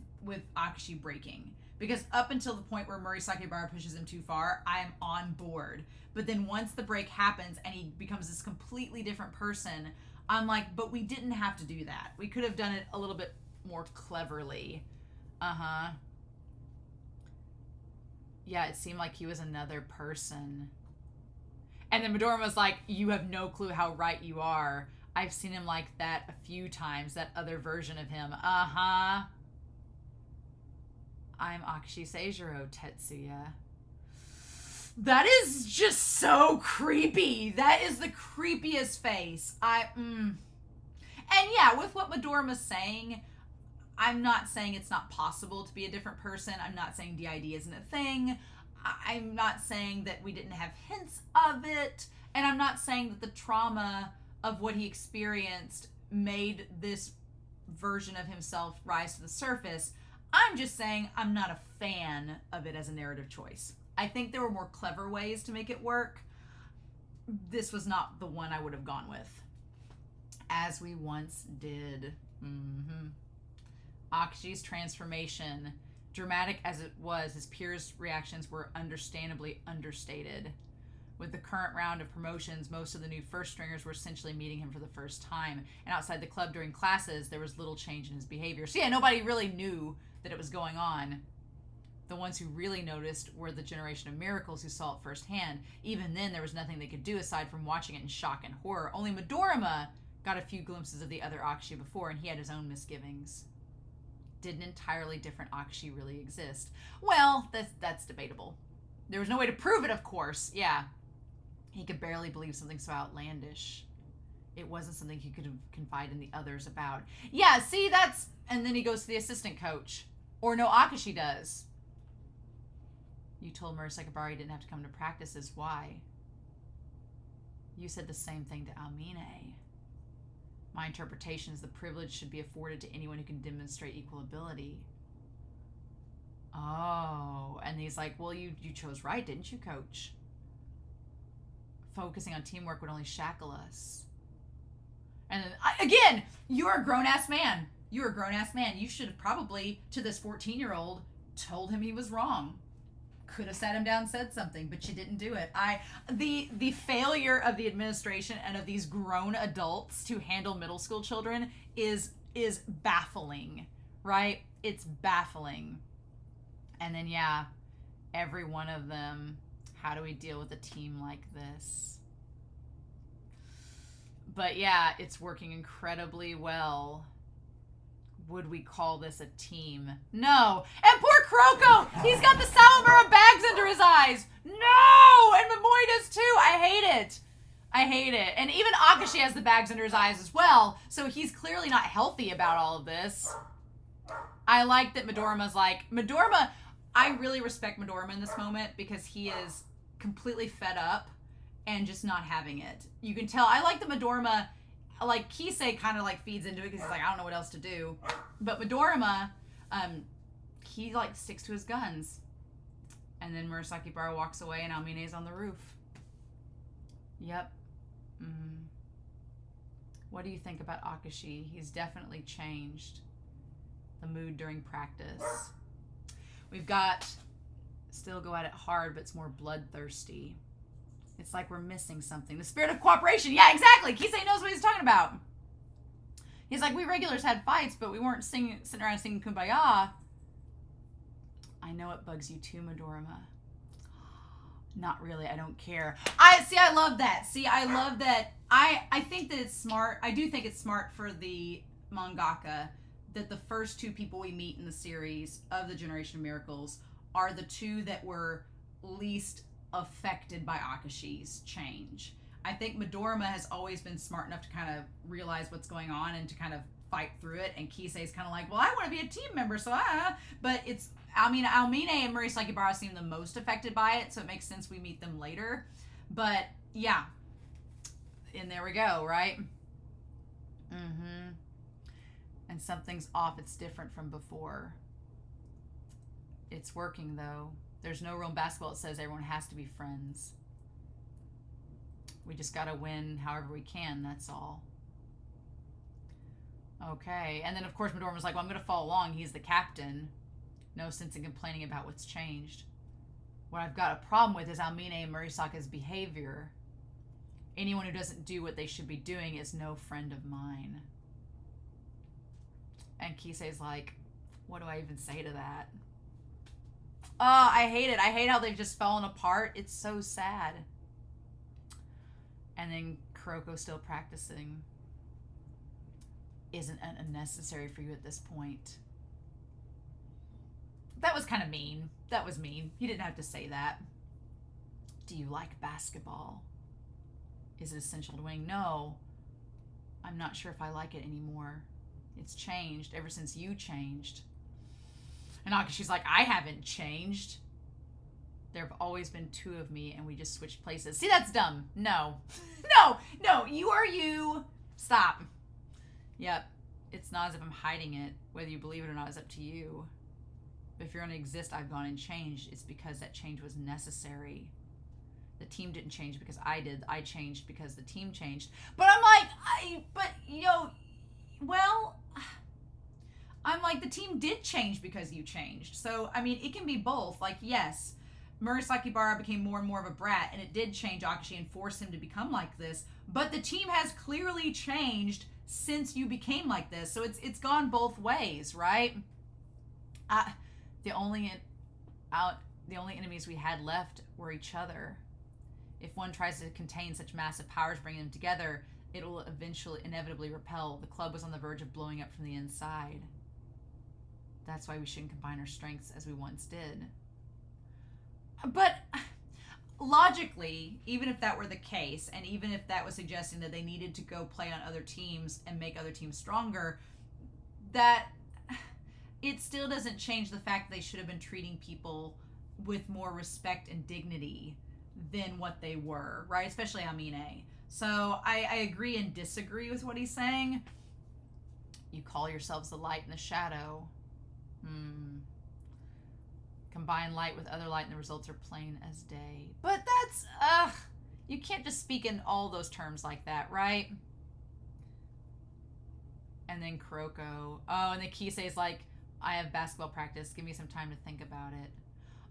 Akashi breaking. Because up until the point where Murasaki Bara pushes him too far, I am on board. But then once the break happens and he becomes this completely different person, I'm like, but we didn't have to do that. We could have done it a little bit more cleverly. Yeah, it seemed like he was another person. And then Midorima was like, you have no clue how right you are. I've seen him like that a few times, that other version of him. I'm Akashi Seijiro, Tetsuya. That is just so creepy. That is the creepiest face. And yeah, with what Midorima's saying, I'm not saying it's not possible to be a different person. I'm not saying DID isn't a thing. I'm not saying that we didn't have hints of it. And I'm not saying that the trauma of what he experienced made this version of himself rise to the surface. I'm just saying I'm not a fan of it as a narrative choice. I think there were more clever ways to make it work. This was not the one I would have gone with. As we once did. Akashi's transformation, dramatic as it was, his peers' reactions were understandably understated. With the current round of promotions, most of the new first stringers were essentially meeting him for the first time. And outside the club during classes, there was little change in his behavior. So yeah, nobody really knew that it was going on. The ones who really noticed were the generation of miracles who saw it firsthand. Even then, there was nothing they could do aside from watching it in shock and horror. Only Midorima got a few glimpses of the other Akashi before, and he had his own misgivings. Did an entirely different Akashi really exist? Well, that's debatable. There was no way to prove it, of course. Yeah. He could barely believe something so outlandish. It wasn't something he could confide in the others about. Yeah, see, that's... And then he goes to the assistant coach. Or no, Akashi does. You told Murasaki Bara he didn't have to come to practices. Why? You said the same thing to Aomine. My interpretation is the privilege should be afforded to anyone who can demonstrate equal ability. Oh, and he's like, well, you chose right, didn't you, coach? Focusing on teamwork would only shackle us. And then, again, you're a grown-ass man. You're a grown-ass man. You should have probably, to this 14-year-old, told him he was wrong. Could have sat him down and said something, but you didn't do it. The failure of the administration and of these grown adults to handle middle school children is baffling, right? It's baffling. And then, yeah, every one of them, how do we deal with a team like this? But yeah, it's working incredibly well. Would we call this a team? No. And poor Kuroko, he's got the Sawamura bags under his eyes. No! And Momoy does too. I hate it. I hate it. And even Akashi has the bags under his eyes as well. So he's clearly not healthy about all of this. I like that Midorima's like, Midorima, I really respect Midorima in this moment because he is completely fed up and just not having it. You can tell. I like that Midorima, like Kisei kind of like feeds into it because he's like, I don't know what else to do. But Midorima, he like sticks to his guns. And then Murasaki Bara walks away and Almine's on the roof. Yep. What do you think about Akashi? He's definitely changed the mood during practice. We've got still go at it hard, but it's more bloodthirsty. It's like we're missing something. The spirit of cooperation. Yeah, exactly. Kisei knows what he's talking about. He's like, we regulars had fights, but we weren't sitting around singing Kumbaya. I know it bugs you too, Midorima. Not really. I don't care. I love that. See, I love that. I think that it's smart. I do think it's smart for the mangaka that the first two people we meet in the series of the Generation of Miracles are the two that were least affected by Akashi's change. I think Midorima has always been smart enough to kind of realize what's going on and to kind of fight through it, and Kisei's kind of like, well, I want to be a team member, so but it's, I mean, Almine and Murasaki Bara seem the most affected by it, so it makes sense we meet them later. But yeah, and there we go, right? And something's off. It's different from before. It's working though. There's no rule in basketball that says everyone has to be friends. We just gotta win however we can, that's all. Okay, and then of course Midorima's like, well, I'm gonna follow along. He's the captain. No sense in complaining about what's changed. What I've got a problem with is Almine and Murasaki's behavior. Anyone who doesn't do what they should be doing is no friend of mine. And Kisei's like, what do I even say to that? Oh, I hate it. I hate how they've just fallen apart. It's so sad. And then Kuroko's still practicing. Isn't it unnecessary for you at this point? That was kind of mean. That was mean. You didn't have to say that. Do you like basketball? Is it essential to winning? No. I'm not sure if I like it anymore. It's changed ever since you changed. And Akashi's like, I haven't changed. There have always been two of me and we just switched places. See, that's dumb. No. No, you are you. Stop. Yep. It's not as if I'm hiding it. Whether you believe it or not is up to you. But if you're going to exist, I've gone and changed. It's because that change was necessary. The team didn't change because I did. I changed because the team changed. But I'm like, I'm like, the team did change because you changed. So, I mean, it can be both. Like, yes, Murasaki Bara became more and more of a brat, and it did change Akashi and force him to become like this. But the team has clearly changed since you became like this. So it's gone both ways, right? The only enemies we had left were each other. If one tries to contain such massive powers, bringing them together, it will inevitably repel. The club was on the verge of blowing up from the inside. That's why we shouldn't combine our strengths as we once did. But logically, even if that were the case, and even if that was suggesting that they needed to go play on other teams and make other teams stronger, that it still doesn't change the fact that they should have been treating people with more respect and dignity than what they were, right? Especially Amine. So I agree and disagree with what he's saying. You call yourselves the light and the shadow. Combine light with other light and the results are plain as day. But that's, you can't just speak in all those terms like that, right? And then Kuroko. Oh, and the Kisei's like, I have basketball practice. Give me some time to think about it.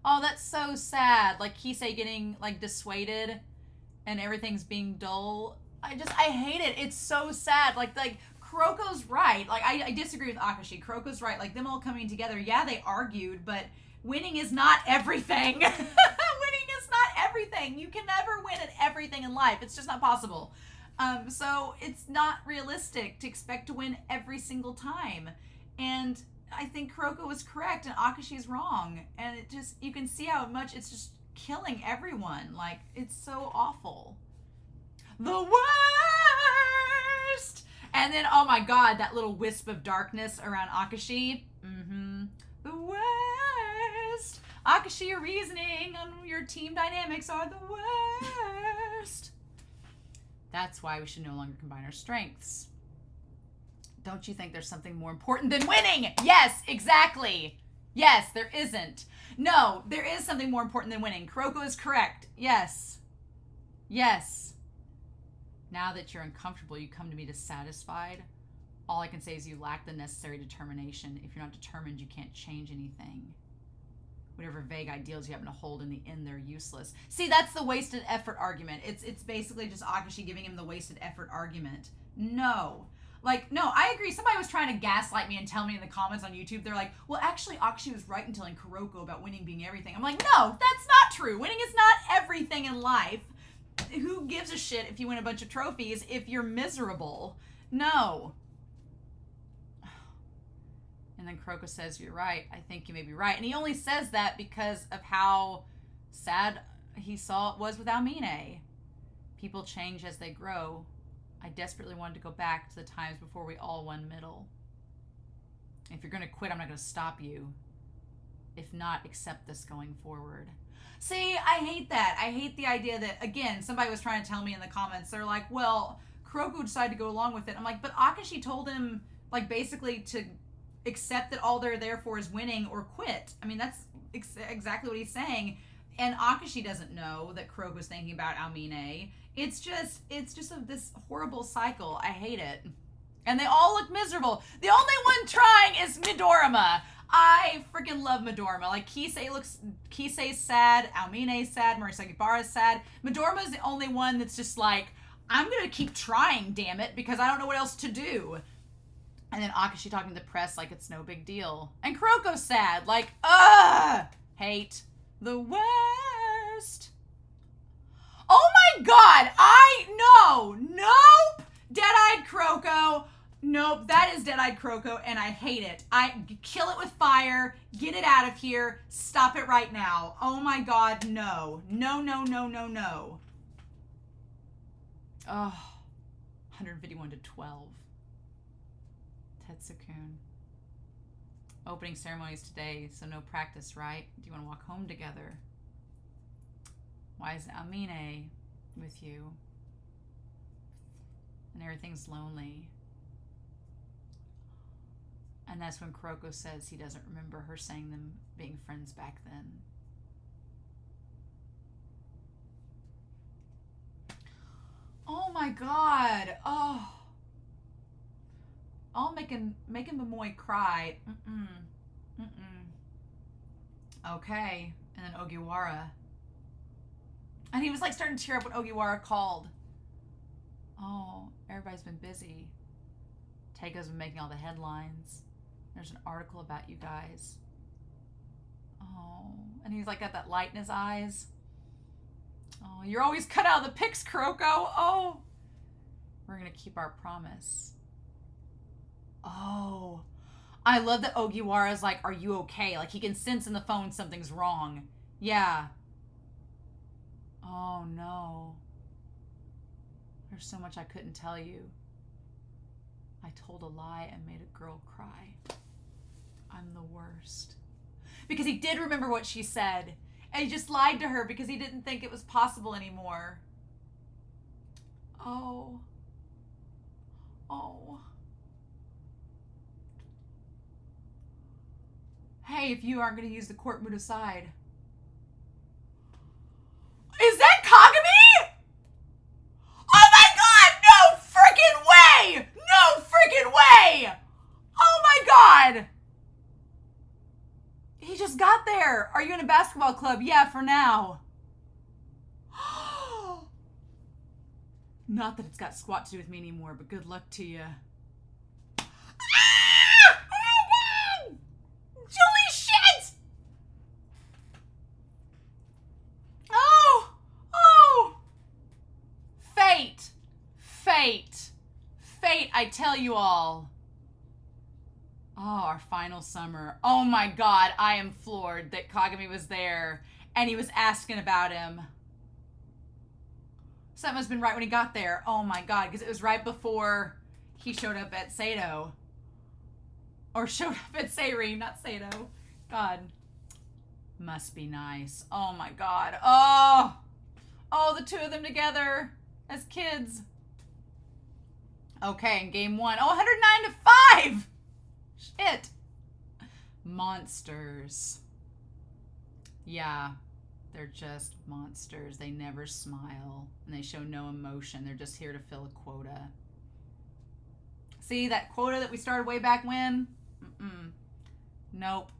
Oh, that's so sad. Like Kisei getting like dissuaded and everything's being dull. I hate it. It's so sad. Like Kuroko's right. Like I disagree with Akashi. Kuroko's right. Like them all coming together. Yeah, they argued, but winning is not everything. Winning is not everything. You can never win at everything in life. It's just not possible. So it's not realistic to expect to win every single time. And I think Kuroko was correct and Akashi's wrong. And it just, you can see how much it's just killing everyone. Like, it's so awful. The worst! And then, oh my god, that little wisp of darkness around Akashi. The worst! Akashi, your reasoning on your team dynamics are the worst. That's why we should no longer combine our strengths. Don't you think there's something more important than winning? Yes, exactly. Yes, there isn't. No, there is something more important than winning. Kuroko is correct. Yes. Yes. Now that you're uncomfortable, you come to me dissatisfied. All I can say is you lack the necessary determination. If you're not determined, you can't change anything. Whatever vague ideals you happen to hold in the end, they're useless. See, that's the wasted effort argument. It's basically just Akashi giving him the wasted effort argument. No. Like, no, I agree. Somebody was trying to gaslight me and tell me in the comments on YouTube, they're like, well, actually, Akashi was right in telling Kuroko about winning being everything. I'm like, no, that's not true. Winning is not everything in life. Who gives a shit if you win a bunch of trophies if you're miserable? No. And then Kuroko says, you're right. I think you may be right. And he only says that because of how sad he saw it was with Almine. People change as they grow. I desperately wanted to go back to the times before we all won middle. If you're going to quit, I'm not going to stop you. If not, accept this going forward. See, I hate that. I hate the idea that, again, somebody was trying to tell me in the comments, they're like, well, Kuroko decided to go along with it. I'm like, but Akashi told him, like, basically to accept that all they're there for is winning or quit. I mean, that's exactly what he's saying. And Akashi doesn't know that Kuroko's thinking about Almine. It's just this horrible cycle. I hate it. And they all look miserable. The only one trying is Midorima. I freaking love Midorima. Like, Kisei's sad, Almine's sad, Murasakibara's sad. Midorima's the only one that's just like, I'm gonna keep trying, damn it, because I don't know what else to do. And then Akashi talking to the press like it's no big deal. And Kuroko's sad, like, hate. The worst. Oh my god, nope. Dead-eyed Kuroko. Nope, that is Dead-eyed Kuroko, and I hate it. I kill it with fire, get it out of here, stop it right now. Oh my god, no. No, no, no, no, no. Oh, 151 to 12. Tetsu-kun. Opening ceremonies today, so no practice, right? Do you want to walk home together? Why isn't Almine with you? And everything's lonely. And that's when Kuroko says he doesn't remember her saying them being friends back then. Oh my god. Oh. All making Momoe cry. Okay. And then Ogiwara. And he was like starting to tear up when Ogiwara called. Oh, everybody's been busy. Taiko's been making all the headlines. There's an article about you guys. Oh, and he's like got that light in his eyes. Oh, you're always cut out of the pics, Kuroko. Oh, we're gonna keep our promise. Oh, I love that Ogiwara's like, are you okay? Like he can sense in the phone something's wrong. Yeah. Oh no. There's so much I couldn't tell you. I told a lie and made a girl cry. I'm the worst. Because he did remember what she said. And he just lied to her because he didn't think it was possible anymore. Oh. Oh. Hey, if you aren't going to use the court, move aside. Is that Kagami? Oh my god! No freaking way! No freaking way! Oh my god! He just got there. Are you in a basketball club? Yeah, for now. Not that it's got squat to do with me anymore, but good luck to you. Ah! Oh my god! Holy shit! Oh! Oh! Fate. Fate. Fate, I tell you all. Oh, our final summer. Oh my god, I am floored that Kagami was there and he was asking about him. So that must have been right when he got there. Oh my god, because it was right before he showed up at Sato. Or showed up at Seiren, not Sato. God. Must be nice. Oh my god. Oh! Oh, the two of them together as kids. Okay, in game one. Oh, 109 to 5! Shit. Monsters. Yeah. They're just monsters. They never smile. And they show no emotion. They're just here to fill a quota. See that quota that we started way back when? Nope.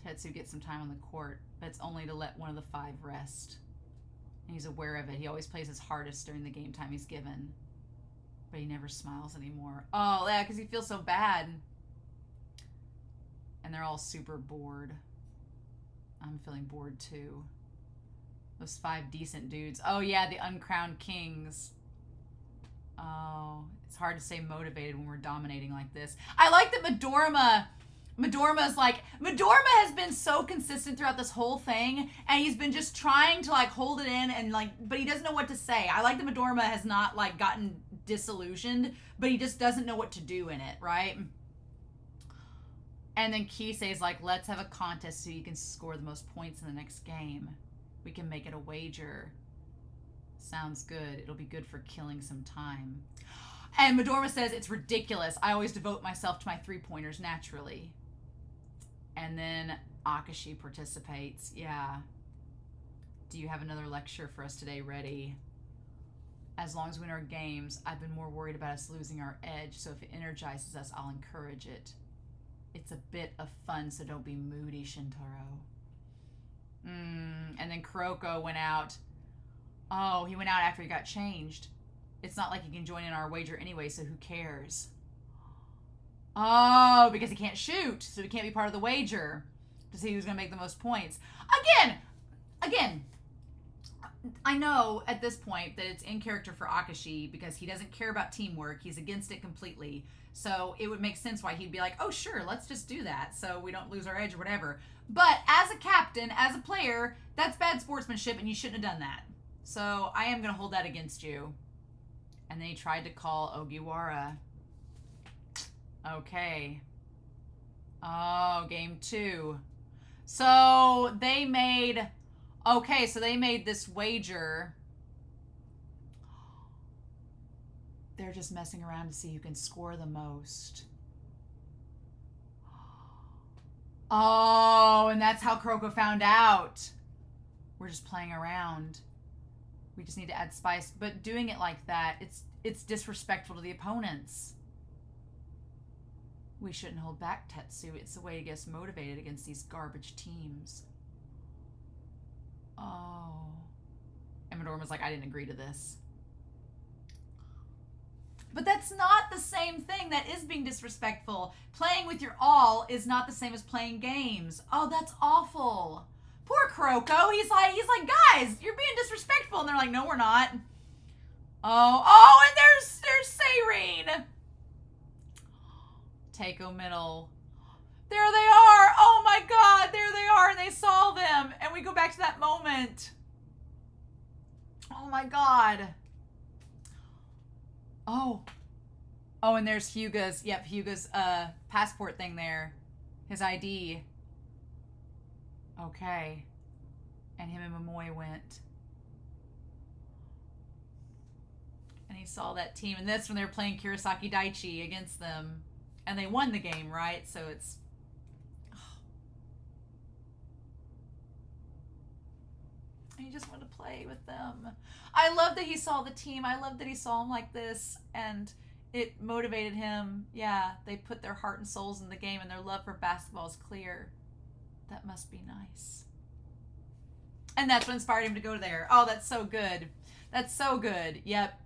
Tetsu gets some time on the court, but it's only to let one of the 5 rest. And he's aware of it. He always plays his hardest during the game time he's given. But he never smiles anymore. Oh, yeah, because he feels so bad. And they're all super bored. I'm feeling bored too. Those 5 decent dudes. Oh yeah, the uncrowned kings. Oh, it's hard to stay motivated when we're dominating like this. I like that Midorma's like, Midorma has been so consistent throughout this whole thing, and he's been just trying to like hold it in and like, but he doesn't know what to say. I like that Midorma has not like gotten disillusioned, but he just doesn't know what to do in it, right? And then Kisei's like, let's have a contest so you can score the most points in the next game. We can make it a wager. Sounds good. It'll be good for killing some time. And Midorma says, it's ridiculous. I always devote myself to my 3-pointers naturally. And then Akashi participates. Yeah. Do you have another lecture for us today ready? As long as we win our games, I've been more worried about us losing our edge, so if it energizes us, I'll encourage it. It's a bit of fun, so don't be moody, Shintaro. And then Kuroko went out. Oh, he went out after he got changed. It's not like he can join in our wager anyway, so who cares? Oh, because he can't shoot, so he can't be part of the wager to see who's going to make the most points. Again, I know at this point that it's in character for Akashi because he doesn't care about teamwork. He's against it completely. So it would make sense why he'd be like, oh, sure, let's just do that so we don't lose our edge or whatever. But as a captain, as a player, that's bad sportsmanship and you shouldn't have done that. So I am going to hold that against you. And then he tried to call Ogiwara. Okay. Oh, game 2. So they made... Okay, so they made this wager. They're just messing around to see who can score the most. Oh, and that's how Kuroko found out. We're just playing around. We just need to add spice. But doing it like that, it's disrespectful to the opponents. We shouldn't hold back, Tetsu. It's the way to get us motivated against these garbage teams. Oh. And Midorma's like, I didn't agree to this. But that's not the same thing. That is being disrespectful. Playing with your all is not the same as playing games. Oh, that's awful. Poor Kuroko. He's like, guys, you're being disrespectful. And they're like, no, we're not. Oh, and there's Seiren. TEIKO middle. There they are. Oh my God, there they are. And they saw them. And we go back to that moment. Oh my God. Oh, and there's Hyuga's, Hyuga's passport thing there. His ID. Okay. And him and Momoe went. And he saw that team. And that's when they were playing Kurosaki Daiichi against them. And they won the game, right? So it's... And he just wanted to play with them. I love that he saw the team. I love that he saw them like this. And it motivated him. Yeah, they put their heart and souls in the game. And their love for basketball is clear. That must be nice. And that's what inspired him to go there. Oh, that's so good. That's so good. Yep.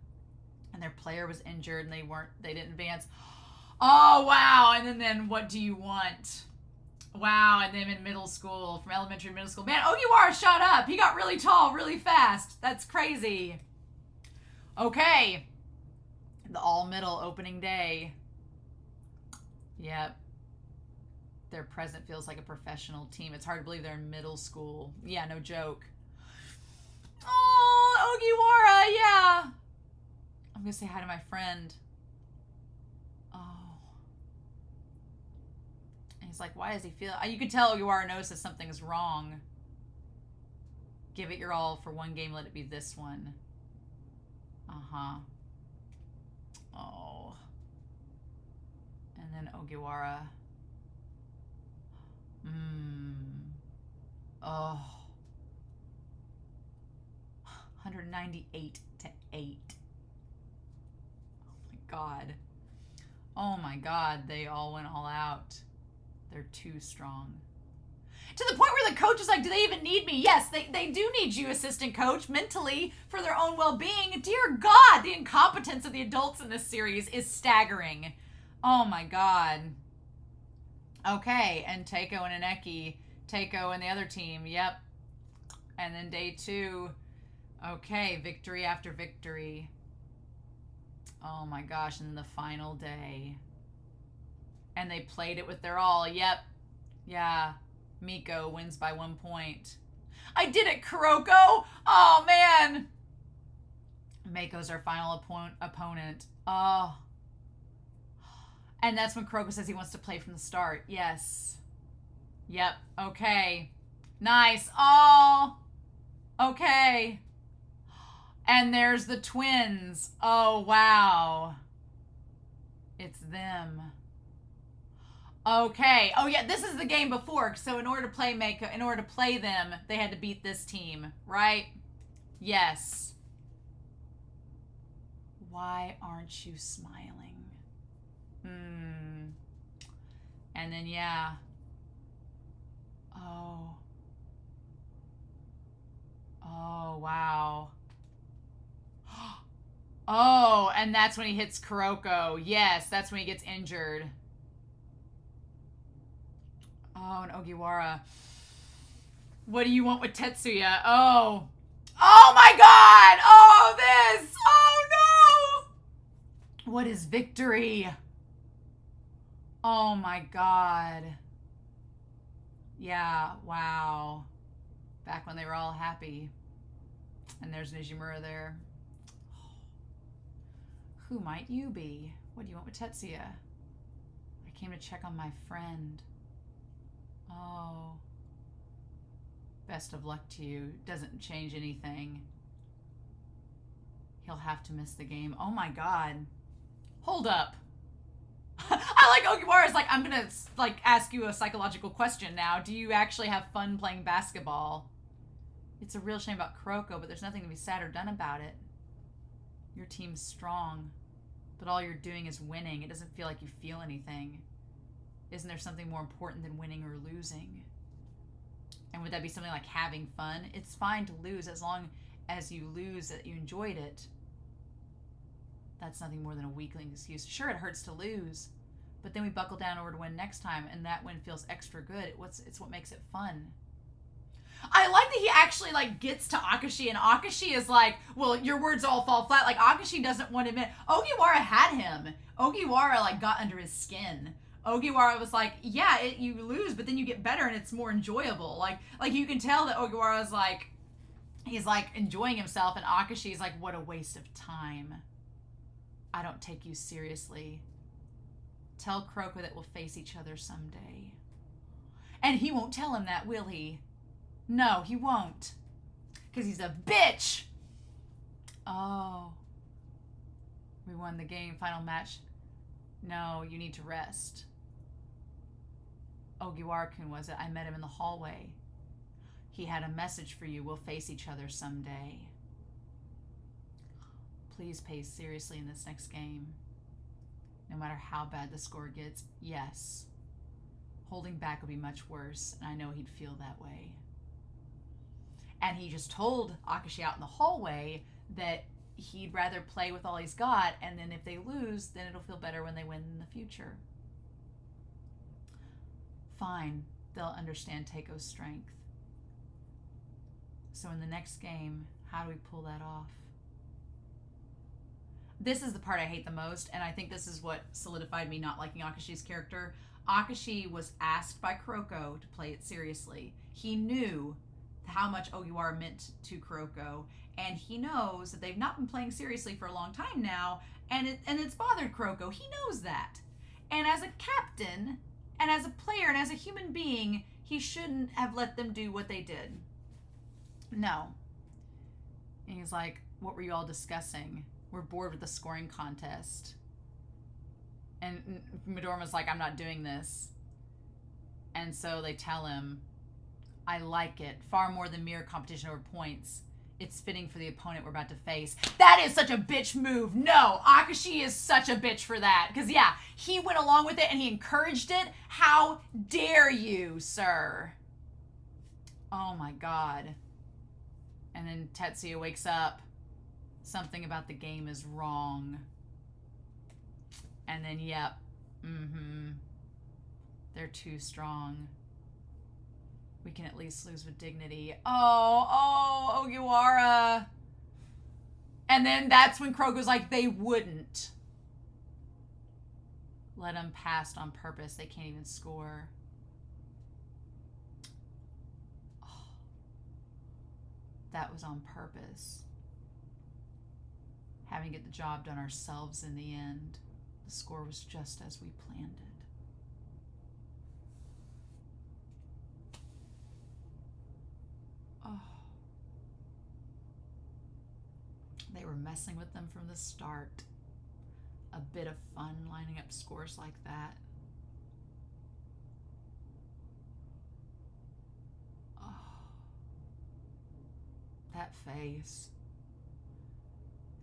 And their player was injured and they didn't advance. Oh, wow. And then what do you want? Wow. And then in middle school, from elementary to middle school. Man, Ogiwara shot up. He got really tall really fast. That's crazy. Okay. The all middle opening day. Yep. Their present feels like a professional team. It's hard to believe they're in middle school. Yeah, no joke. Oh, Ogiwara, yeah. I'm going to say hi to my friend. Oh. And he's like, why does he feel... You can tell Ogiwara knows that something's wrong. Give it your all for one game. Let it be this one. Uh-huh. Oh. And then Ogiwara... Oh. 198 to 8. Oh my God. Oh my God. They all went all out. They're too strong. To the point where the coach is like, do they even need me? Yes, they do need you, assistant coach, mentally, for their own well-being. Dear God, the incompetence of the adults in this series is staggering. Oh my God. Okay, and Teiko and Aneki. Teiko and the other team, yep. And then day 2, okay, victory after victory. Oh my gosh, and then the final day. And they played it with their all, yep. Yeah, Miko wins by 1 point. I did it, Kuroko! Oh, man! Mako's our final opponent. Oh. And that's when Kuroko says he wants to play from the start. Yes. Yep. Okay. Nice. Oh. Okay. And there's the twins. Oh, wow. It's them. Okay. Oh, yeah. This is the game before. So in order to play Mako, in order to play them, they had to beat this team, right? Yes. Why aren't you smiling? And then, yeah. Oh. Oh, wow. Oh, and that's when he hits Kuroko. Yes, that's when he gets injured. Oh, and Ogiwara. What do you want with Tetsuya? Oh. Oh, my God! Oh, this! Oh, no! What is victory? Oh my God. Yeah, wow. Back when they were all happy. And there's Nijimura there. Who might you be? What do you want with Tetsuya? I came to check on my friend. Oh. Best of luck to you. Doesn't change anything. He'll have to miss the game. Oh my God. Hold up. I like Ogiwara's like, I'm gonna like ask you a psychological question now. Do you actually have fun playing basketball? It's a real shame about Kuroko, but there's nothing to be said or done about it. Your team's strong, but all you're doing is winning. It doesn't feel like you feel anything. Isn't there something more important than winning or losing? And would that be something like having fun? It's fine to lose as long as you lose that you enjoyed it. That's nothing more than a weakling excuse. Sure, it hurts to lose, but then we buckle down in order to win next time, and that win feels extra good. It's what makes it fun. I like that he actually like gets to Akashi, and Akashi is like, well, your words all fall flat. Like Akashi doesn't want to admit. Ogiwara had him. Ogiwara like got under his skin. Ogiwara was like, yeah, you lose, but then you get better, and it's more enjoyable. Like you can tell that Ogiwara is like, he's like enjoying himself, and Akashi is like, what a waste of time. I don't take you seriously. Tell Kuroko that we'll face each other someday. And he won't tell him that, will he? No, he won't. Because he's a bitch. Oh. We won the game. Final match. No, you need to rest. Ogiwara-kun, was it? I met him in the hallway. He had a message for you. We'll face each other someday. Please pay seriously in this next game. No matter how bad the score gets, yes. Holding back would be much worse, and I know he'd feel that way. And he just told Akashi out in the hallway that he'd rather play with all he's got, and then if they lose, then it'll feel better when they win in the future. Fine, they'll understand Teiko's strength. So in the next game, how do we pull that off? This is the part I hate the most, and I think this is what solidified me not liking Akashi's character. Akashi was asked by Kuroko to play it seriously. He knew how much Ogiwara meant to Kuroko, and he knows that they've not been playing seriously for a long time now, and it's bothered Kuroko. He knows that. And as a captain, and as a player, and as a human being, he shouldn't have let them do what they did. No. And he's like, what were you all discussing? We're bored with the scoring contest. And Midoriya's like, I'm not doing this. And so they tell him, I like it. Far more than mere competition over points. It's fitting for the opponent we're about to face. That is such a bitch move. No, Akashi is such a bitch for that. Because, yeah, he went along with it and he encouraged it. How dare you, sir? Oh, my God. And then Tetsuya wakes up. Something about the game is wrong. And then, yep. They're too strong. We can at least lose with dignity. Oh, Ogiwara. And then that's when Kuroko's like, they wouldn't. Let them pass on purpose. They can't even score. Oh, that was on purpose. Having get the job done ourselves in the end. The score was just as we planned it. Oh. They were messing with them from the start. A bit of fun lining up scores like that. Oh. That face.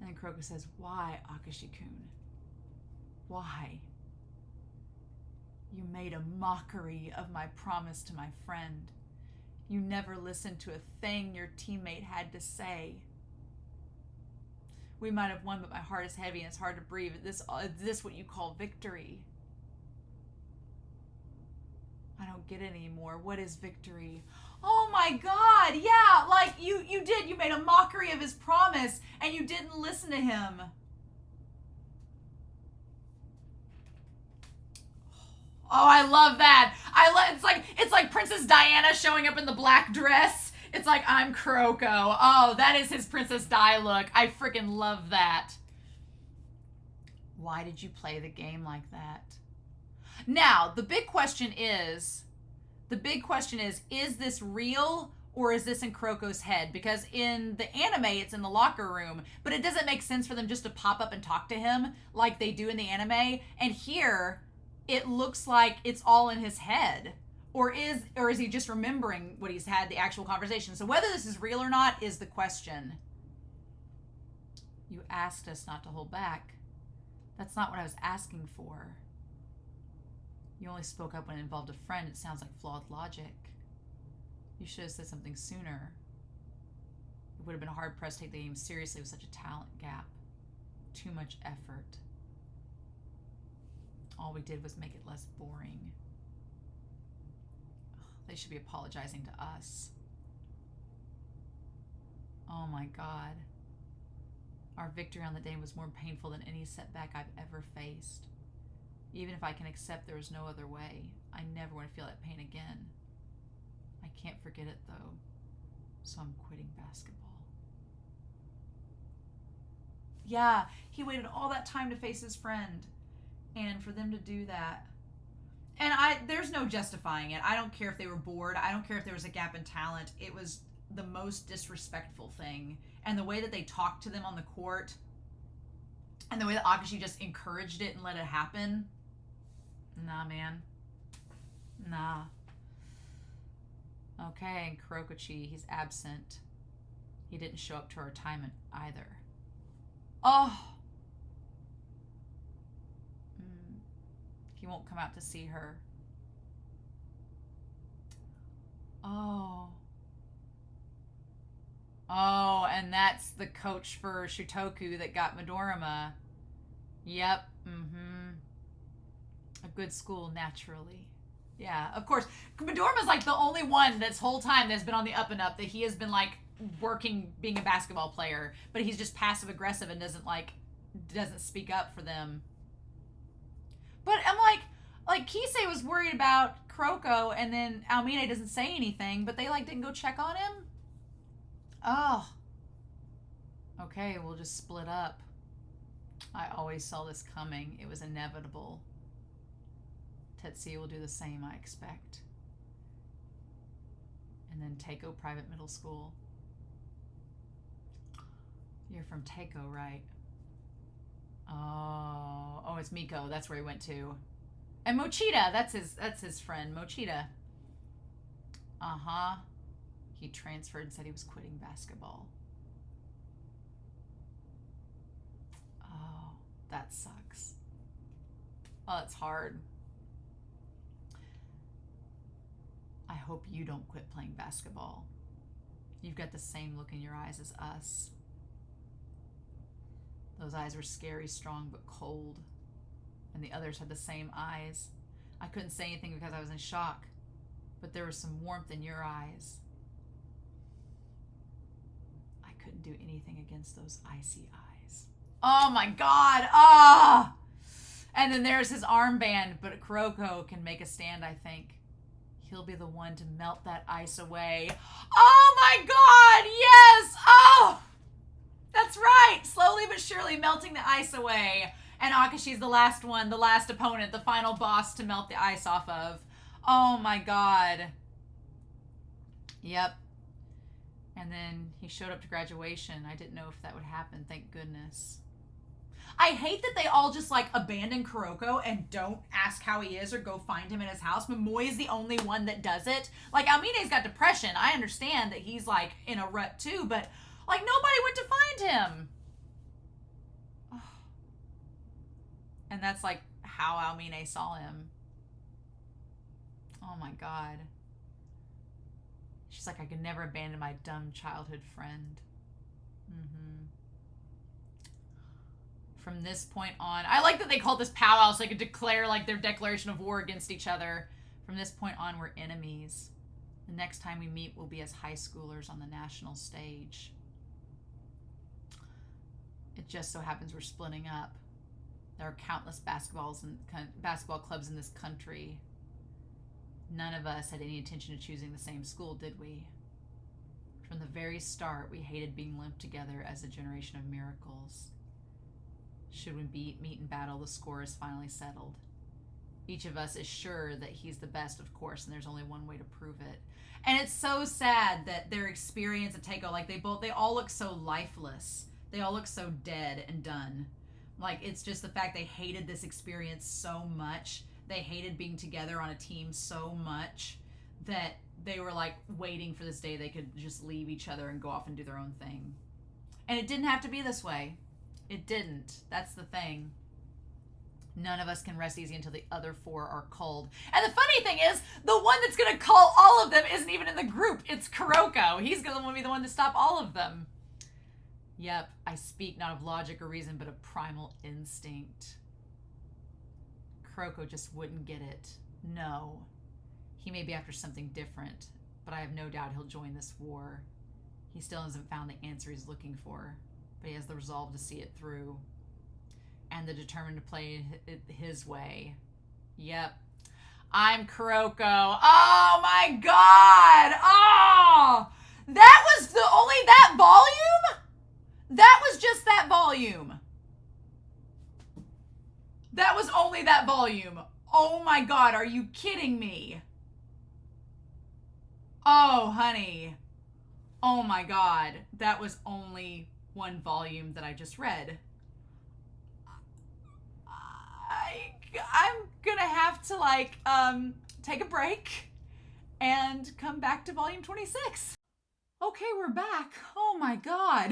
And then Kuroko says, why, Akashi-kun? Why? You made a mockery of my promise to my friend. You never listened to a thing your teammate had to say. We might have won, but my heart is heavy and it's hard to breathe. Is this what you call victory? I don't get it anymore. What is victory? Oh my God, yeah, like you did. You made a mockery of his promise and you didn't listen to him. Oh, I love that. It's like Princess Diana showing up in the black dress. It's like, I'm Kuroko. Oh, that is his Princess Di look. I freaking love that. Why did you play the game like that? Now, the big question is this real or is this in Kuroko's head? Because in the anime, it's in the locker room, but it doesn't make sense for them just to pop up and talk to him like they do in the anime. And here, it looks like it's all in his head. Or is he just remembering what he's had, the actual conversation? So whether this is real or not is the question. You asked us not to hold back. That's not what I was asking for. You only spoke up when it involved a friend. It sounds like flawed logic. You should have said something sooner. It would have been hard-pressed to take the game seriously with such a talent gap. Too much effort. All we did was make it less boring. They should be apologizing to us. Oh my God. Our victory on the day was more painful than any setback I've ever faced. Even if I can accept there was no other way, I never want to feel that pain again. I can't forget it though, so I'm quitting basketball. Yeah, he waited all that time to face his friend, and for them to do that. And there's no justifying it. I don't care if they were bored. I don't care if there was a gap in talent. It was the most disrespectful thing. And the way that they talked to them on the court, And the way that Akashi just encouraged it and let it happen. Nah, man. Nah. Okay, and Kurokochi, he's absent. He didn't show up to our retirement either. Oh! He won't come out to see her. Oh. Oh, and that's the coach for Shutoku that got Midorima. Yep. A good school, naturally. Yeah, of course. Midorima's like the only one this whole time that's been on the up and up, that he has been like working being a basketball player, but he's just passive aggressive and doesn't speak up for them. But I'm like Kisei was worried about Kuroko, and then Almine doesn't say anything, but they like didn't go check on him. Oh. Okay, we'll just split up. I always saw this coming. It was inevitable. Tetsuya will do the same, I expect. And then Teiko Private Middle School. You're from Teiko, right? Oh, it's Miko. That's where he went to. And Mochida, that's his friend, Mochida. Uh-huh. He transferred and said he was quitting basketball. Oh, that sucks. Oh, it's hard. I hope you don't quit playing basketball. You've got the same look in your eyes as us. Those eyes were scary, strong, but cold. And the others had the same eyes. I couldn't say anything because I was in shock, but there was some warmth in your eyes. I couldn't do anything against those icy eyes. Oh my God! Ah! And then there's his armband, but Kuroko can make a stand, I think. He'll be the one to melt that ice away. Oh my God! Yes! Oh! That's right! Slowly but surely melting the ice away. And Akashi's the last one, the last opponent, the final boss to melt the ice off of. Oh my God. Yep. And then he showed up to graduation. I didn't know if that would happen, thank goodness. I hate that they all just like abandon Kuroko and don't ask how he is or go find him in his house. Momoi is the only one that does it. Like, Almine's got depression. I understand that he's like in a rut too, but like nobody went to find him. Oh. And that's like how Almine saw him. Oh my God. She's like, I could never abandon my dumb childhood friend. From this point on, I like that they call this powwow so they could declare like their declaration of war against each other. From this point on, we're enemies. The next time we meet, we'll be as high schoolers on the national stage. It just so happens we're splitting up. There are countless basketball clubs in this country. None of us had any intention of choosing the same school, did we? From the very start, we hated being lumped together as a generation of miracles. Should we meet in battle, the score is finally settled. Each of us is sure that he's the best, of course, and there's only one way to prove it. And it's so sad that their experience at Teiko, like they all look so lifeless. They all look so dead and done. Like, it's just the fact they hated this experience so much. They hated being together on a team so much that they were like waiting for this day they could just leave each other and go off and do their own thing. And it didn't have to be this way. It didn't. That's the thing. None of us can rest easy until the other four are culled. And the funny thing is, the one that's going to cull all of them isn't even in the group. It's Kuroko. He's going to be the one to stop all of them. Yep, I speak not of logic or reason, but of primal instinct. Kuroko just wouldn't get it. No. He may be after something different, but I have no doubt he'll join this war. He still hasn't found the answer he's looking for, but he has the resolve to see it through. And the determined to play it his way. Yep. I'm Kuroko. Oh my God! Oh! That was only that volume? That was just that volume. That was only that volume. Oh my God, are you kidding me? Oh, honey. Oh my God, that was only one volume that I just read. I'm gonna have to like take a break and come back to volume 26. Okay, we're back. Oh my god.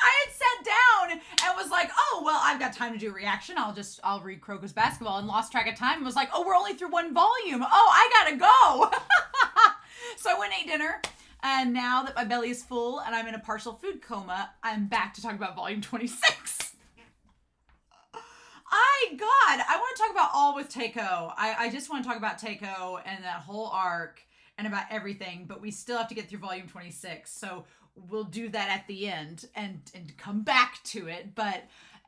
I had sat down and was like, oh, well, I've got time to do a reaction. I'll read Kuroko's Basketball, and lost track of time and was like, oh, we're only through one volume. Oh, I gotta go. So I went and ate dinner. And now that my belly is full and I'm in a partial food coma, I'm back to talk about volume 26. I want to talk about all with TEIKO. I just want to talk about TEIKO and that whole arc and about everything, but we still have to get through volume 26. So we'll do that at the end and come back to it,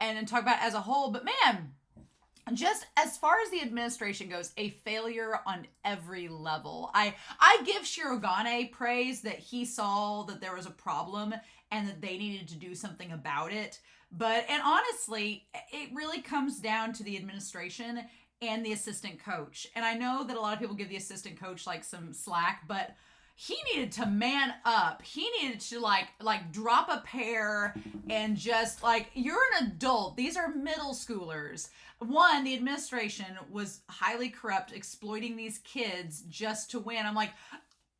and then talk about it as a whole. But man, just as far as the administration goes, a failure on every level. I give Shirogane praise that he saw that there was a problem and that they needed to do something about it. And honestly, it really comes down to the administration and the assistant coach. And I know that a lot of people give the assistant coach like some slack, but he needed to man up. He needed to like drop a pair and just like, you're an adult. These are middle schoolers. One, the administration was highly corrupt, exploiting these kids just to win. I'm like,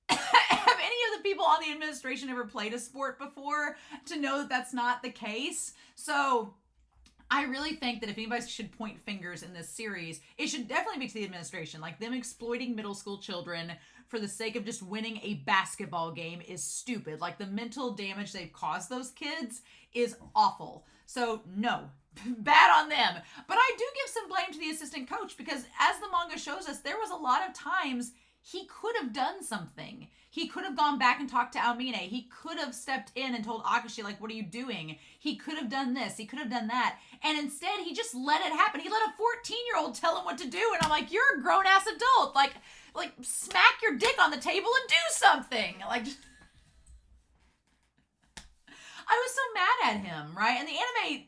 have any of the people on the administration ever played a sport before to know that that's not the case? So I really think that if anybody should point fingers in this series, it should definitely be to the administration. Like, them exploiting middle school children for the sake of just winning a basketball game is stupid. Like, the mental damage they've caused those kids is awful. So no, bad on them. But I do give some blame to the assistant coach, because as the manga shows us, there was a lot of times he could have done something. He could have gone back and talked to Almine. He could have stepped in and told Akashi, like, what are you doing? He could have done this. He could have done that. And instead, he just let it happen. He let a 14-year-old tell him what to do. And I'm like, you're a grown-ass adult. Like smack your dick on the table and do something. Like, just... I was so mad at him, right? And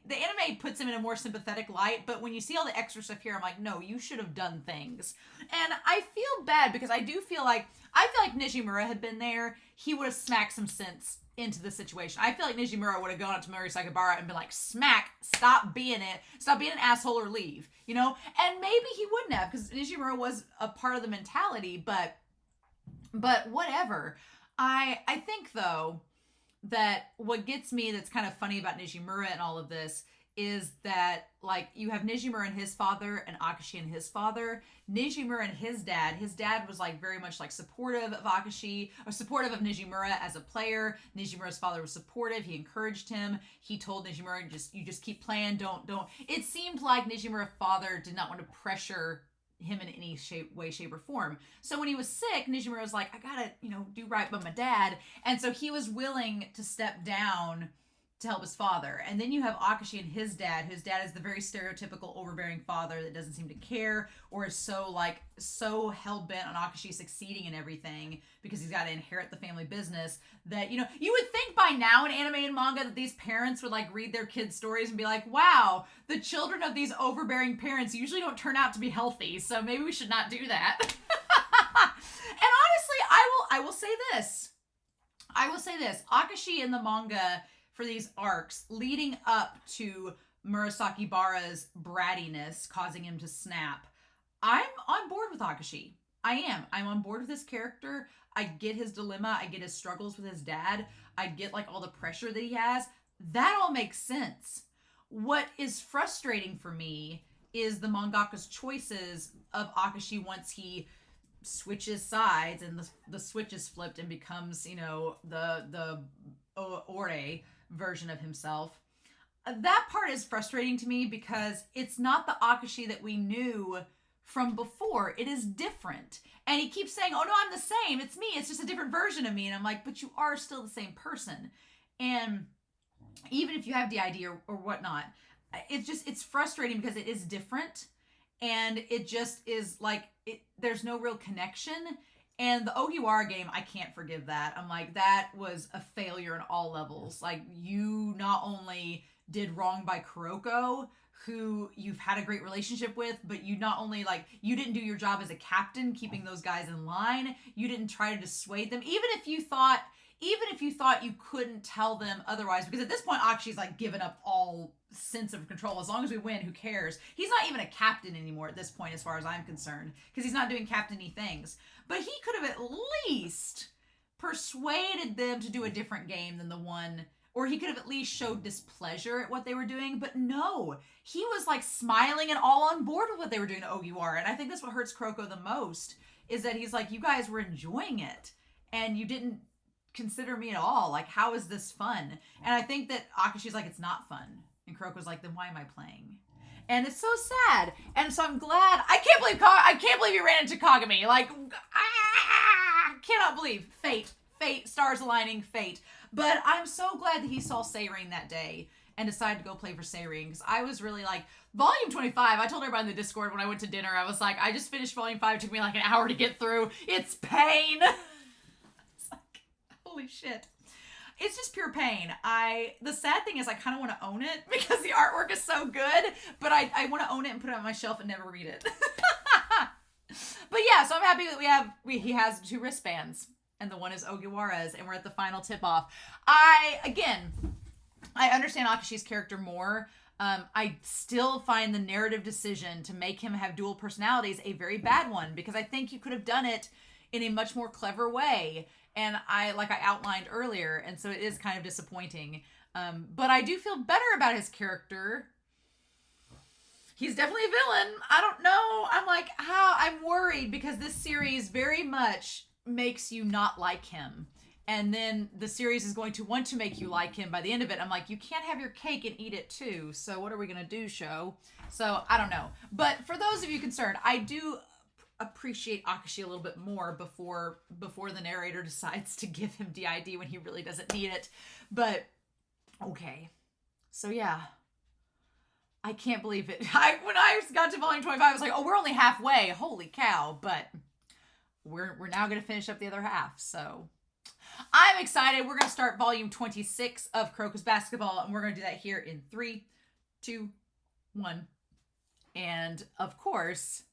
the anime puts him in a more sympathetic light, but when you see all the extra stuff here, I'm like, no, you should have done things. And I feel bad, because I feel like Nijimura had been there, he would have smacked some sense into the situation. I feel like Nijimura would have gone up to Mori Sakibara and been like, smack, stop being an asshole, or leave, you know? And maybe he wouldn't have, because Nijimura was a part of the mentality, but whatever. I think, though, that what gets me that's kind of funny about Nijimura and all of this is that, like, you have Nijimura and his father and Akashi and his father. Nijimura and his dad was like very much like supportive of Akashi, or supportive of Nijimura as a player. Nijimura's father was supportive. He encouraged him. He told Nijimura, you just keep playing. Don't. It seemed like Nijimura's father did not want to pressure him in any way, shape, or form. So when he was sick, Nijimura was like, I gotta, do right by my dad. And so he was willing to step down to help his father. And then you have Akashi and his dad, whose dad is the very stereotypical overbearing father that doesn't seem to care, or is so hell-bent on Akashi succeeding in everything because he's got to inherit the family business that, you would think by now in anime and manga that these parents would like read their kids' stories and be like, wow, the children of these overbearing parents usually don't turn out to be healthy, so maybe we should not do that. And honestly, I will say this. Akashi in the manga, for these arcs leading up to Murasaki Bara's brattiness causing him to snap, I'm on board with Akashi. I am. I'm on board with his character. I get his dilemma. I get his struggles with his dad. I get like all the pressure that he has. That all makes sense. What is frustrating for me is the mangaka's choices of Akashi once he switches sides and the switch is flipped and becomes, the Ore version of himself. That part is frustrating to me because it's not the Akashi that we knew from before. It is different. And he keeps saying, oh no, I'm the same. It's me. It's just a different version of me. And I'm like, but you are still the same person. And even if you have the idea or whatnot, it's frustrating because it is different. And it just is like, there's no real connection. And the Ogiwara game, I can't forgive that. I'm like, that was a failure on all levels. Like, you not only did wrong by Kuroko, who you've had a great relationship with, but you not only, you didn't do your job as a captain, keeping those guys in line. You didn't try to dissuade them. Even if you thought even if you thought you couldn't tell them otherwise, because at this point, Akshi's like given up all sense of control. As long as we win, who cares? He's not even a captain anymore at this point, as far as I'm concerned, because he's not doing captain-y things. But he could have at least persuaded them to do a different game than the one, or he could have at least showed displeasure at what they were doing. But no, he was like smiling and all on board with what they were doing to Ogiwara. And I think that's what hurts Kuroko the most, is that he's like, you guys were enjoying it and you didn't consider me at all. Like, how is this fun? And I think that Akashi's like, it's not fun. And Kuroko's like, then why am I playing? And it's so sad. And so I'm glad. I can't believe you ran into Kagami. Like, cannot believe. Fate, stars aligning, fate. But I'm so glad that he saw Seiren that day and decided to go play for Seiren, because I was really like, Volume 25, I told everybody in the Discord when I went to dinner, I was like, I just finished Volume 5, it took me like an hour to get through. It's pain. It's like, holy shit. It's just pure pain. The sad thing is I kind of want to own it because the artwork is so good, but I want to own it and put it on my shelf and never read it. But yeah, so I'm happy that he has 2 wristbands, and the one is Ogiwara's, and we're at the final tip-off. I understand Akashi's character more. I still find the narrative decision to make him have dual personalities a very bad one, because I think you could have done it in a much more clever way. And I outlined earlier, and so it is kind of disappointing. But I do feel better about his character. He's definitely a villain. I don't know. I'm like, I'm worried, because this series very much makes you not like him. And then the series is going to want to make you like him by the end of it. I'm like, you can't have your cake and eat it too. So what are we going to do, show? So I don't know. But for those of you concerned, I do appreciate Akashi a little bit more before the narrator decides to give him DID when he really doesn't need it. But okay. So yeah. I can't believe it. When I got to Volume 25, I was like, oh, we're only halfway. Holy cow. But we're now going to finish up the other half. So I'm excited. We're going to start Volume 26 of Kuroko's Basketball, and we're going to do that here in 3, 2, 1. And of course,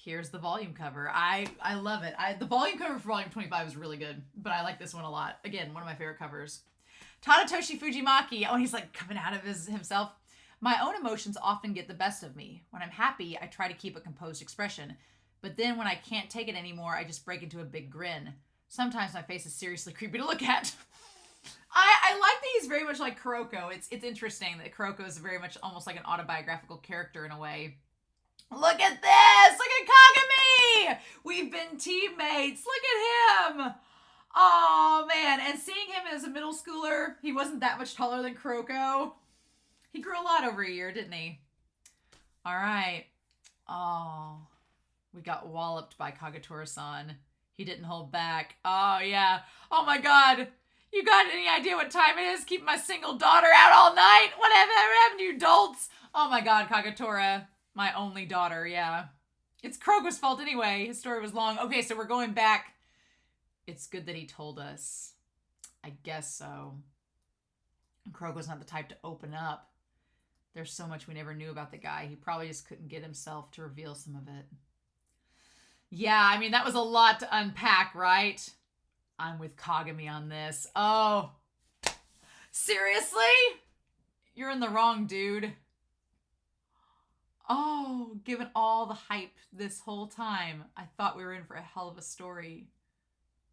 here's the volume cover. I love it. The volume cover for Volume 25 is really good, but I like this one a lot. Again, one of my favorite covers. Tadatoshi Fujimaki. Oh, he's like coming out of himself. My own emotions often get the best of me. When I'm happy, I try to keep a composed expression. But then when I can't take it anymore, I just break into a big grin. Sometimes my face is seriously creepy to look at. I like that he's very much like Kuroko. It's interesting that Kuroko is very much almost like an autobiographical character in a way. Look at this! Look at Kagami! We've been teammates. Look at him! Oh, man. And seeing him as a middle schooler, he wasn't that much taller than Kuroko. He grew a lot over a year, didn't he? All right. Oh, we got walloped by Kagetora-san. He didn't hold back. Oh, yeah. Oh, my God. You got any idea what time it is? Keeping my single daughter out all night? Whatever happened to you dolts? Oh, my God, Kagetora. My only daughter, yeah. It's Kuroko's fault anyway. His story was long. Okay, so we're going back. It's good that he told us. I guess so. Kuroko's not the type to open up. There's so much we never knew about the guy. He probably just couldn't get himself to reveal some of it. Yeah, I mean, that was a lot to unpack, right? I'm with Kagami on this. Oh. Seriously? You're in the wrong, dude. Oh, given all the hype this whole time, I thought we were in for a hell of a story.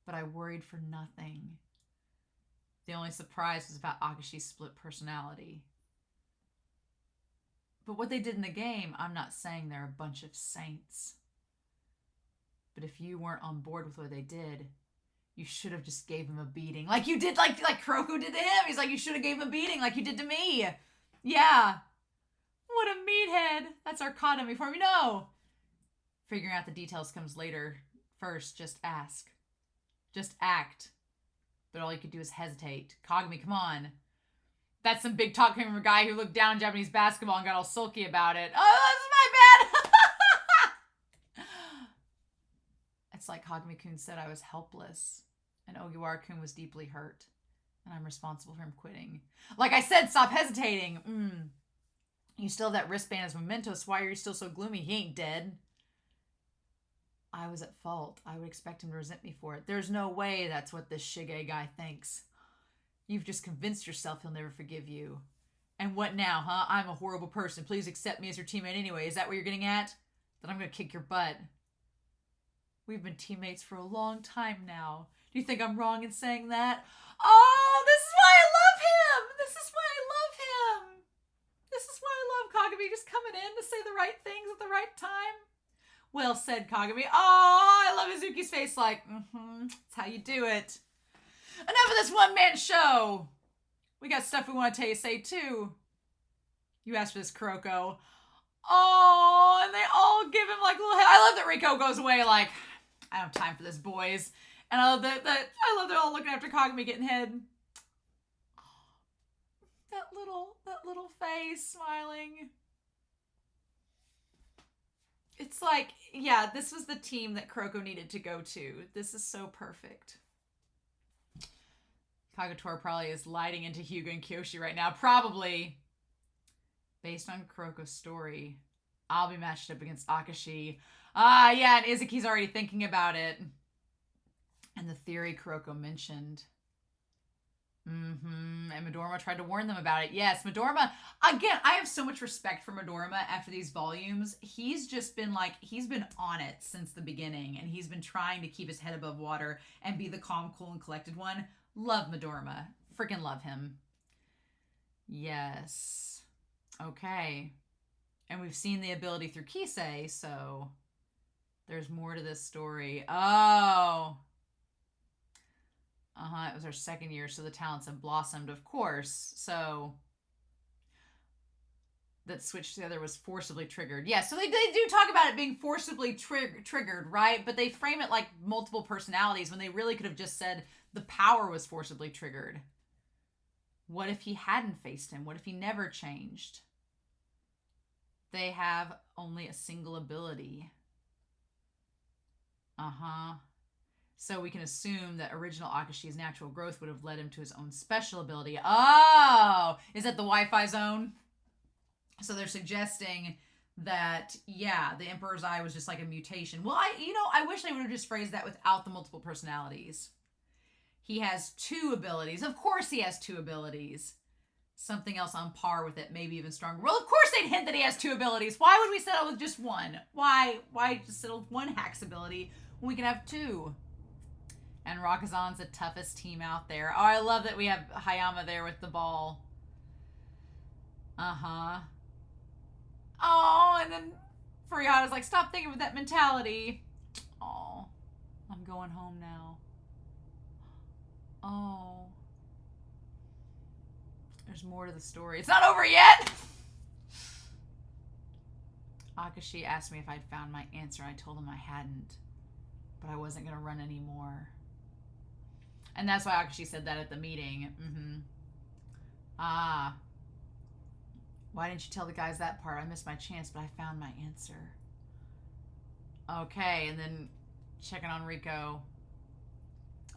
But I worried for nothing. The only surprise was about Akashi's split personality. But what they did in the game, I'm not saying they're a bunch of saints. But if you weren't on board with what they did, you should have just gave him a beating. Like you did, like Kuroko did to him. He's like, you should have gave him a beating like you did to me. Yeah. What a meathead. That's Arcanum for me. No. Figuring out the details comes later. First, just ask. Just act. But all you could do is hesitate. Kagami, come on. That's some big talk coming from a guy who looked down Japanese basketball and got all sulky about it. Oh, that's my bad. It's like Kagami-kun said, I was helpless. And Ogiwara-kun was deeply hurt. And I'm responsible for him quitting. Like I said, stop hesitating. You still have that wristband as memento, so why are you still so gloomy? He ain't dead. I was at fault. I would expect him to resent me for it. There's no way that's what this Shige guy thinks. You've just convinced yourself he'll never forgive you. And what now, huh? I'm a horrible person. Please accept me as your teammate anyway. Is that what you're getting at? Then I'm going to kick your butt. We've been teammates for a long time now. Do you think I'm wrong in saying that? Oh, this is why I love him! This is why I love him! This is why I love Kagami just coming in to say the right things at the right time. Well said, Kagami. Oh, I love Izuki's face like, that's how you do it. Enough of this one-man show. We got stuff we want to tell you, say, too. You asked for this, Kuroko. Oh, and they all give him, like, little... I love that Riko goes away, like, I don't have time for this, boys. And I love that I love they're all looking after Kagami getting head. That little face smiling. It's like, yeah, this was the team that Kuroko needed to go to. This is so perfect. Kagetora probably is lighting into Hyuga and Kyoshi right now. Probably. Based on Kuroko's story, I'll be matched up against Akashi. Yeah, and Izuki's already thinking about it. And the theory Kuroko mentioned. And Midorima tried to warn them about it. Yes, Midorima, again, I have so much respect for Midorima after these volumes. He's just been like, he's been on it since the beginning, and he's been trying to keep his head above water and be the calm, cool, and collected one. Love Midorima. Freaking love him. Yes. Okay. And we've seen the ability through Kisei, so there's more to this story. Oh. It was our second year, so the talents have blossomed, of course. So that switch together was forcibly triggered. Yeah, so they do talk about it being forcibly triggered, right? But they frame it like multiple personalities when they really could have just said the power was forcibly triggered. What if he hadn't faced him? What if he never changed? They have only a single ability. So we can assume that original Akashi's natural growth would have led him to his own special ability. Oh! Is that the Wi-Fi zone? So they're suggesting that, yeah, the Emperor's Eye was just like a mutation. Well, I wish they would have just phrased that without the multiple personalities. He has two abilities. Of course he has two abilities. Something else on par with it, maybe even stronger. Well, of course they'd hint that he has two abilities. Why would we settle with just one? Why just settle with one Hack's ability when we can have two? And Rakuzan's the toughest team out there. Oh, I love that we have Hayama there with the ball. Oh, and then Furiata's like, stop thinking with that mentality. Oh, I'm going home now. Oh. There's more to the story. It's not over yet! Akashi asked me if I'd found my answer. I told him I hadn't. But I wasn't going to run anymore. And that's why Akashi said that at the meeting. Why didn't you tell the guys that part? I missed my chance, but I found my answer. Okay, and then checking on Riko.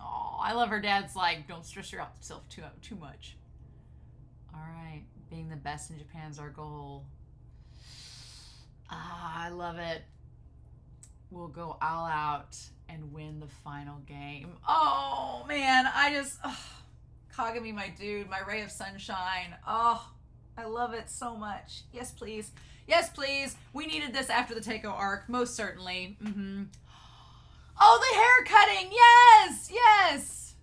Oh, I love her dad's like, don't stress yourself too much. All right, being the best in Japan is our goal. I love it. We'll go all out and win the final game. Oh, man, Kagami, my dude, my ray of sunshine. Oh, I love it so much. Yes, please. Yes, please. We needed this after the Teiko arc, most certainly. Oh, the hair cutting. Yes, yes.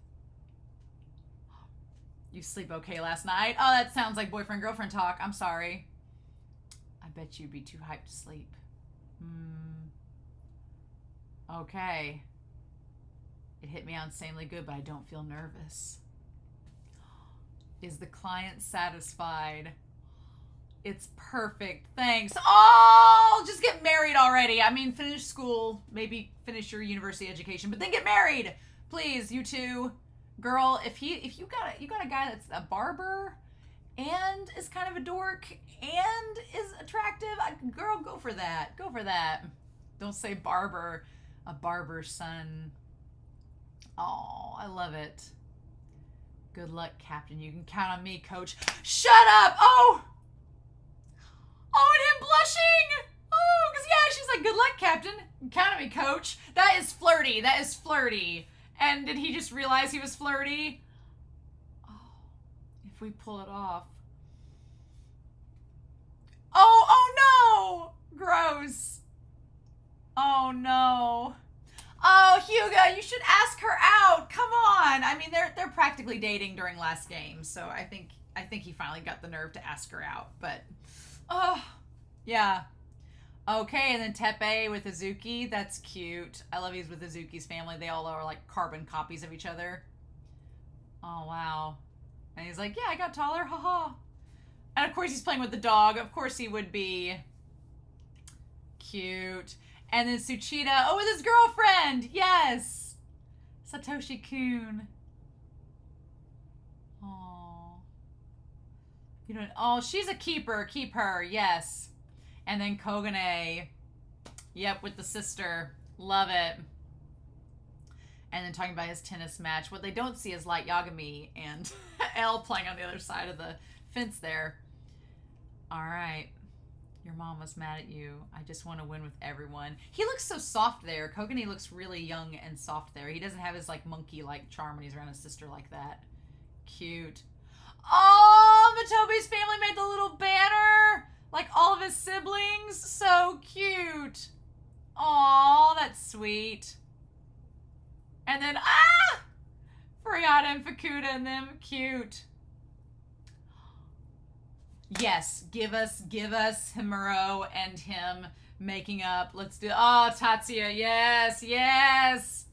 You sleep okay last night? Oh, that sounds like boyfriend-girlfriend talk. I'm sorry. I bet you'd be too hyped to sleep. Okay. It hit me insanely good, but I don't feel nervous. Is the client satisfied? It's perfect. Thanks. Oh, just get married already. I mean, finish school. Maybe finish your university education, but then get married. Please, you two. Girl, if you got a guy that's a barber and is kind of a dork and is attractive, girl, go for that. Go for that. Don't say barber. A barber's son. Oh, I love it. Good luck, Captain. You can count on me, Coach. Shut up! Oh! Oh, and him blushing! Oh, because yeah, she's like, good luck, Captain. Count on me, Coach. That is flirty. That is flirty. And did he just realize he was flirty? Oh, if we pull it off. Oh no! Gross. Oh no. Oh, Hyuga, you should ask her out. Come on. I mean, they're practically dating during last game, so I think he finally got the nerve to ask her out. But, oh, yeah. Okay, and then Teppei with Azuki. That's cute. I love he's with Azuki's family. They all are like carbon copies of each other. Oh, wow. And he's like, yeah, I got taller. Haha. And of course he's playing with the dog. Of course he would be. Cute. And then Tsuchida. Oh, with his girlfriend. Yes. Satoshi-kun. Oh. You know. Oh, she's a keeper. Keep her. Yes. And then Kogane. Yep, with the sister. Love it. And then talking about his tennis match. What they don't see is Light Yagami and Elle playing on the other side of the fence there. All right. Your mom was mad at you. I just want to win with everyone. He looks so soft there. Kogane looks really young and soft there. He doesn't have his like monkey-like charm when he's around his sister like that. Cute. Oh, Matobi's family made the little banner. Like all of his siblings. So cute. Aw, that's sweet. And then, Furiata and Fukuda and them. Cute. Yes, give us Himuro and him making up. Let's do, oh, Tatsuya, yes, yes.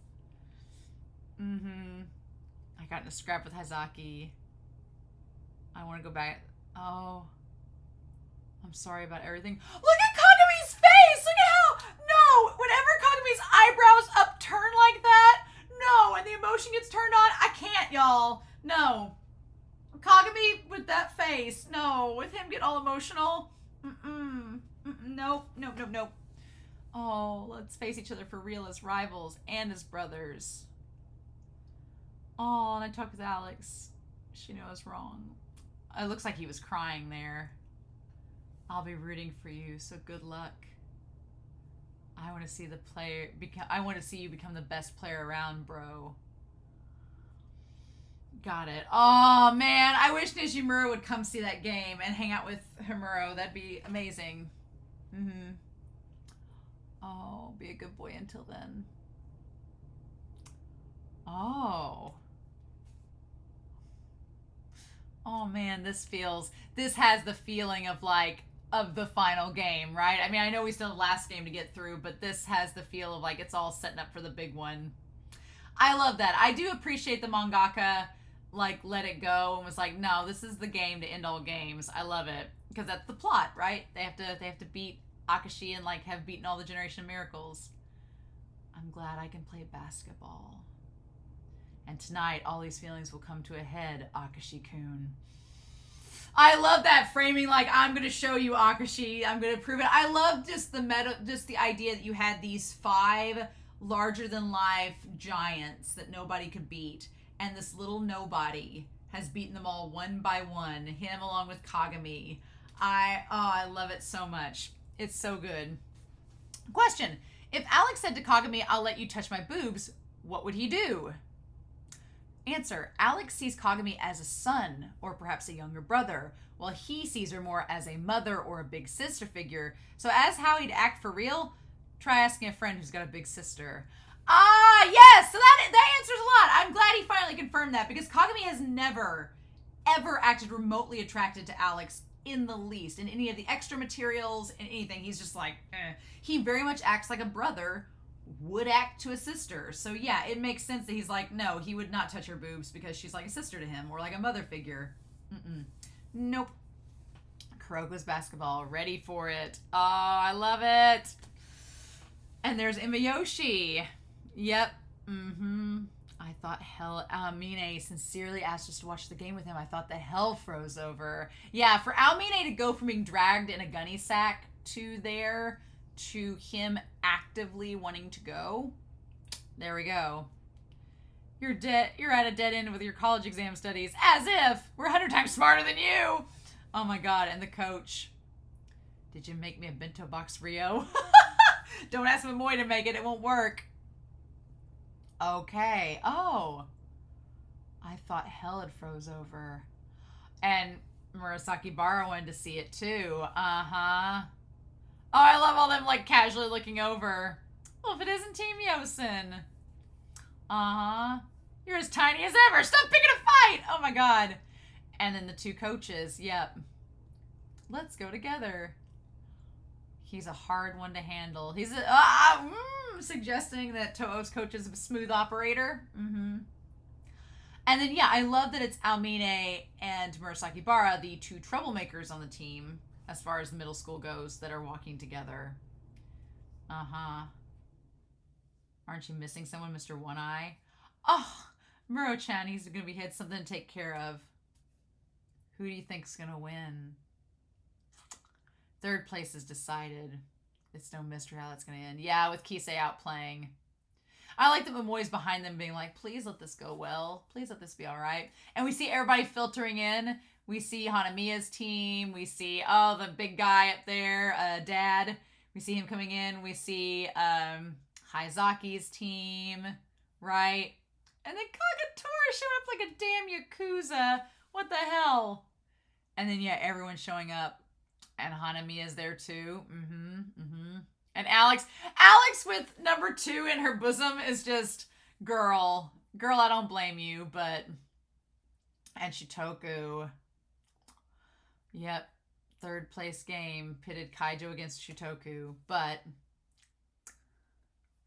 I got in a scrap with Hazaki. I want to go back. Oh. I'm sorry about everything. Look at Kagami's face! Look at how, no, whenever Kagami's eyebrows upturn like that, no, and the emotion gets turned on, I can't, y'all. No. Kagami with that face. No. With him get all emotional. Nope. Nope. Nope. Nope. Oh, let's face each other for real as rivals and as brothers. Oh, and I talked with Alex. She knew I was wrong. It looks like he was crying there. I'll be rooting for you, so good luck. I want to see I want to see you become the best player around, bro. Got it. Oh, man. I wish Nishimura would come see that game and hang out with Himuro. That'd be amazing. Oh, be a good boy until then. Oh. Oh, man. This has the feeling of like, of the final game, right? I mean, I know we still have the last game to get through, but this has the feel of like it's all setting up for the big one. I love that. I do appreciate the mangaka like let it go and was like, no, this is the game to end all games. I love it because that's the plot, right? They have to beat Akashi and like have beaten all the Generation of Miracles. I'm glad I can play basketball. And tonight all these feelings will come to a head, Akashi-kun. I love that framing, like, I'm going to show you Akashi, I'm going to prove it. I love just the idea that you had these 5 larger-than-life giants that nobody could beat, and this little nobody has beaten them all one by one, him along with Kagami. I love it so much. It's so good. Question, if Alex said to Kagami, I'll let you touch my boobs, what would he do? Answer, Alex sees Kagami as a son, or perhaps a younger brother, while he sees her more as a mother or a big sister figure. So as how he'd act for real, try asking a friend who's got a big sister. Ah, yes! So that answers a lot. I'm glad he finally confirmed that, because Kagami has never, ever acted remotely attracted to Alex in the least. In any of the extra materials, in anything, he's just like, eh. He very much acts like a brother would act to a sister. So yeah, it makes sense that he's like, no, he would not touch her boobs because she's like a sister to him or like a mother figure. Nope. Kuroko's basketball, ready for it. Oh, I love it. And there's Imayoshi. Yep. I thought hell, Mine sincerely asked us to watch the game with him. I thought the hell froze over. Yeah, for Almine to go from being dragged in a gunny sack to him actively wanting to go. There we go. You're at a dead end with your college exam studies. As if we're 100 times smarter than you. Oh my God. And the coach. Did you make me a bento box, Rio? Don't ask Momoy to make it. It won't work. Okay. Oh. I thought hell had froze over. And Murasaki Bara wanted to see it too. Uh-huh. Oh, I love all them like casually looking over. Well, if it isn't Team Yosin. Uh-huh. You're as tiny as ever. Stop picking a fight. Oh my god. And then the two coaches. Yep. Let's go together. He's a hard one to handle. He's a suggesting that Toho's coach is a smooth operator. Mm-hmm. And then, yeah, I love that it's Aomine and Murasaki Bara, the two troublemakers on the team, as far as the middle school goes, that are walking together. Uh-huh. Aren't you missing someone, Mr. One Eye? Oh, Muro-chan, he's going to be had something to take care of. Who do you think's going to win? Third place is decided. It's no mystery how that's going to end. Yeah, with Kisei out playing. I like that Momoy's behind them being like, please let this go well. Please let this be all right. And we see everybody filtering in. We see Hanamiya's team. We see, oh, the big guy up there, Dad. We see him coming in. We see Haizaki's team, right? And then Kagetora showing up like a damn Yakuza. What the hell? And then, yeah, everyone's showing up. And Hanamiya's there too. Mm-hmm. Mm-hmm. And Alex with number 2 in her bosom is just, girl, I don't blame you, but, and Shitoku. Yep. Third place game pitted Kaijo against Shitoku, but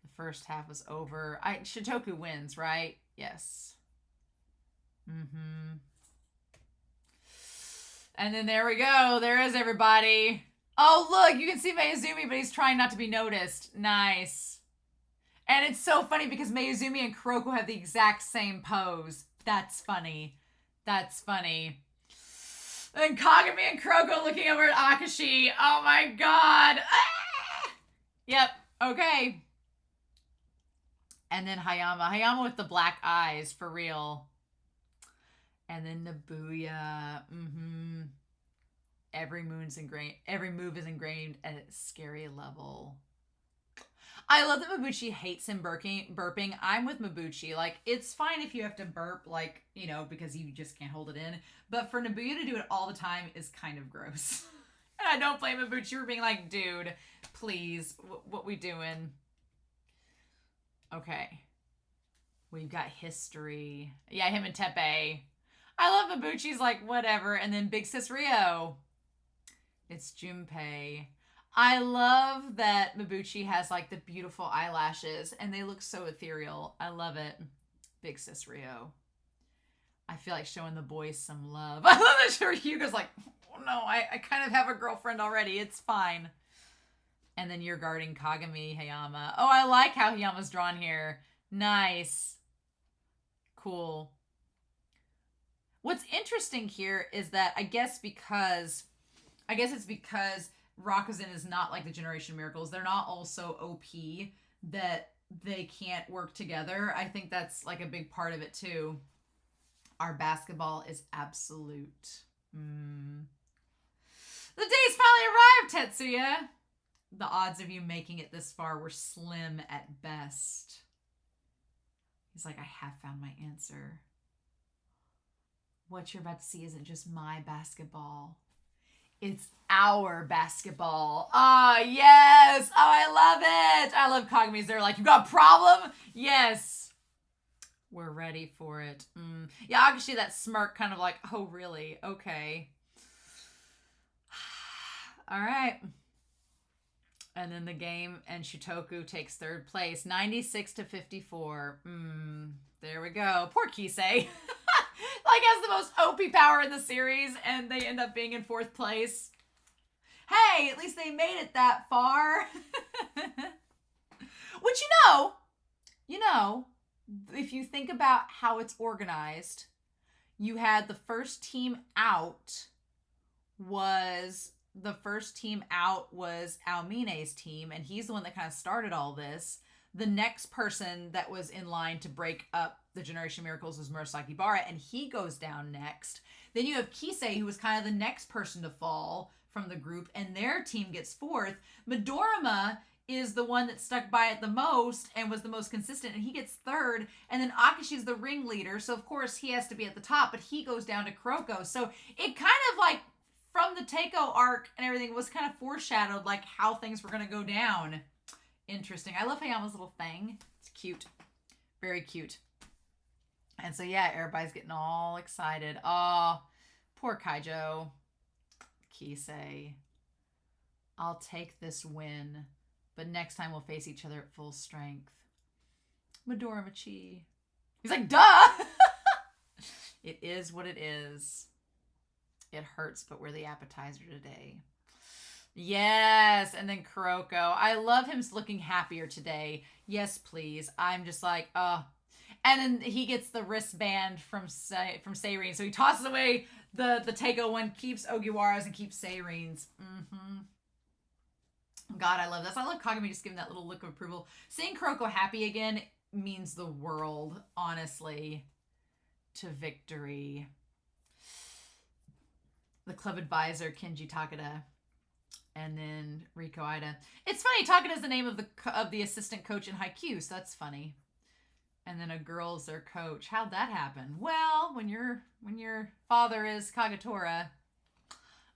the first half was over. Shitoku wins, right? Yes. Mm-hmm. And then there we go. There is everybody. Oh, look, you can see Mayuzumi, but he's trying not to be noticed. Nice. And it's so funny because Mayuzumi and Kuroko have the exact same pose. That's funny. That's funny. And Kagami and Kuroko looking over at Akashi. Oh my god. Ah! Yep. Okay. And then Hayama. Hayama with the black eyes, for real. And then Nabuya. Mm-hmm. Every move is ingrained at a scary level. I love that Mabuchi hates him burping. I'm with Mabuchi. Like, it's fine if you have to burp, like, you know, because you just can't hold it in. But for Nabuya to do it all the time is kind of gross. And I don't blame Mabuchi for being like, dude, please, what we doing? Okay. We've got history. Yeah, him and Teppei. I love Mabuchi's like, whatever. And then Big Sis Rio. It's Junpei. I love that Mabuchi has like the beautiful eyelashes and they look so ethereal. I love it. Big Sis Rio. I feel like showing the boys some love. I love that Hugo's like, oh, no, I kind of have a girlfriend already. It's fine. And then you're guarding Kagami, Hayama. Oh, I like how Hayama's drawn here. Nice. Cool. What's interesting here is that I guess it's because Rakuten is not like the Generation Miracles. They're not also OP that they can't work together. I think that's like a big part of it too. Our basketball is absolute. The day's finally arrived, Tetsuya. The odds of you making it this far were slim at best. He's like, I have found my answer. What you're about to see isn't just my basketball. It's our basketball. Ah, yes. Oh, I love it. I love Kagami's. They're like, you got a problem? Yes. We're ready for it. Yeah, Akashi, that smirk kind of like, oh, really? Okay. All right. And then the game, and Shitoku takes third place, 96-54. There we go. Poor Kisei. Like, has the most OP power in the series, and they end up being in fourth place. Hey, at least they made it that far. Which, you know, if you think about how it's organized, you had the first team out was Aomine's team, and he's the one that kind of started all this. The next person that was in line to break up the Generation Miracles was Murasaki Bara, and he goes down next. Then you have Kisei, who was kind of the next person to fall from the group, and their team gets 4th. Midorima is the one that stuck by it the most and was the most consistent, and he gets 3rd. And then Akashi's the ringleader, so of course he has to be at the top, but he goes down to Kuroko. So it kind of like, from the Teiko arc and everything, was kind of foreshadowed like how things were going to go down. Interesting. I love Hayama's little thing. It's cute. Very cute. And so yeah, everybody's getting all excited. Oh, poor Kaijo. Kisei. I'll take this win, but next time we'll face each other at full strength. Midorima Chi. He's like, duh! It is what it is. It hurts, but we're the appetizer today. Yes, and then Kuroko. I love him looking happier today. Yes, please. I'm just like, oh. And then he gets the wristband from Seiren. So he tosses away the Teiko one, keeps Ogiwara's and keeps Seiren's. God, I love this. I love Kagami just giving that little look of approval. Seeing Kuroko happy again means the world, honestly, to victory. The club advisor, Kenji Takeda. And then Riko Ida. It's funny, Takeda is the name of the assistant coach in Haikyuu, so that's funny. And then a girl's their coach. How'd that happen? Well, when your father is Kagetora.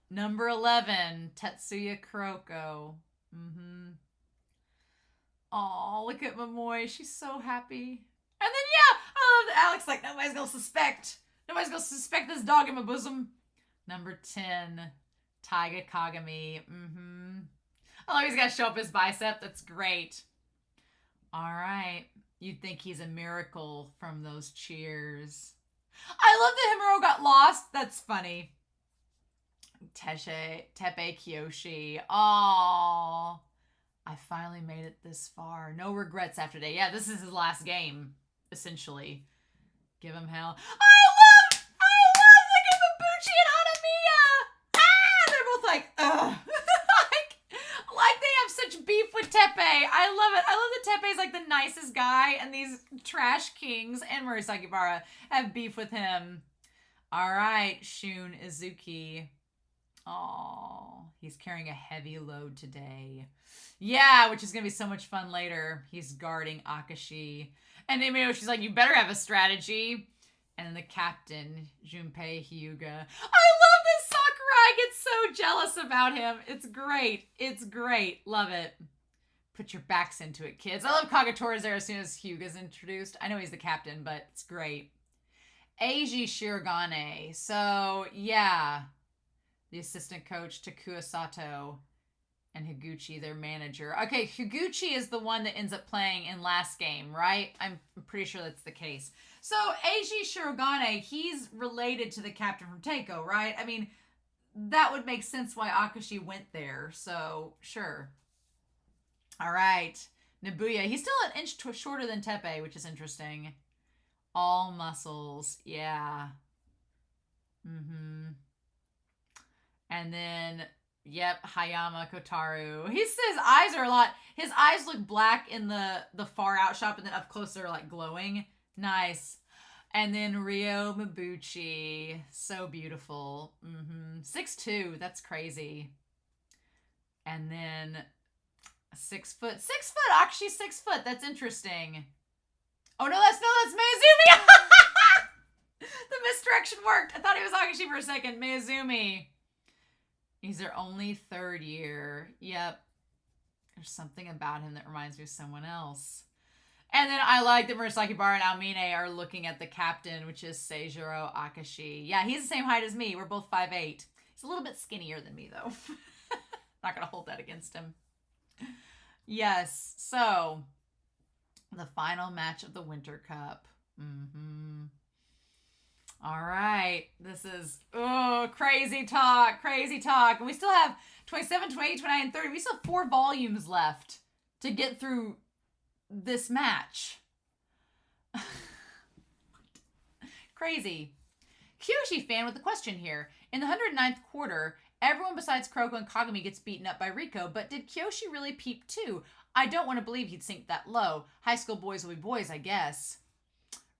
Number 11, Tetsuya Kuroko. Oh, look at Momoe. She's so happy. And then, yeah, I love Alex, like, nobody's gonna suspect. Nobody's gonna suspect this dog in my bosom. Number 10, Taiga Kagami. I love he's got to show up his bicep. That's great. All right. You'd think he's a miracle from those cheers. I love that Himuro got lost. That's funny. Tepe Kiyoshi. Oh, I finally made it this far. No regrets after today. Yeah, this is his last game, essentially. Give him hell. I love the Imabuchi and Hanamiya. Ah, they're both like, ugh. like they have such beef with Tepe. I love it. I love that Tepe's like the nicest guy, and these trash kings and Murasaki Bara have beef with him. All right, Shun Izuki. Oh, he's carrying a heavy load today. Yeah, which is going to be so much fun later. He's guarding Akashi. And then she's like, you better have a strategy. And then the captain, Junpei Hyuga. I love this Sakurai. I get so jealous about him. It's great. It's great. Love it. Put your backs into it, kids. I love Kagetora's there as soon as Hyuga's introduced. I know he's the captain, but it's great. Eiji Shirogane. So, yeah. The assistant coach, Takua Sato, and Higuchi, their manager. Okay, Higuchi is the one that ends up playing in last game, right? I'm pretty sure that's the case. So, Eiji Shirogane, he's related to the captain from Teiko, right? I mean, that would make sense why Akashi went there, so sure. All right, Nabuya. He's still an inch shorter than Tepe, which is interesting. All muscles, yeah. And then, yep, Hayama Kotaru. His eyes are a lot. His eyes look black in the far out shot, and then up close they're like glowing. Nice. And then Ryo Mabuchi. So beautiful. 6'2". That's crazy. And then 6 foot. 6 foot. Actually 6 foot. That's interesting. Oh, no, that's Miyazumi. The misdirection worked. I thought he was Akashi for a second. Miyazumi. He's their only 3rd year. Yep. There's something about him that reminds me of someone else. And then I like that Murasaki Bara and Aomine are looking at the captain, which is Seijiro Akashi. Yeah, he's the same height as me. We're both 5'8". He's a little bit skinnier than me, though. Not going to hold that against him. Yes. So, the final match of the Winter Cup. All right. This is, crazy talk. Crazy talk. And we still have 27, 28, 29, and 30. We still have 4 volumes left to get through this match. Crazy. Kyoshi fan with a question here. In the 109th quarter, everyone besides Kuroko and Kagami gets beaten up by Riko, but did Kyoshi really peep too? I don't want to believe he'd sink that low. High school boys will be boys, I guess.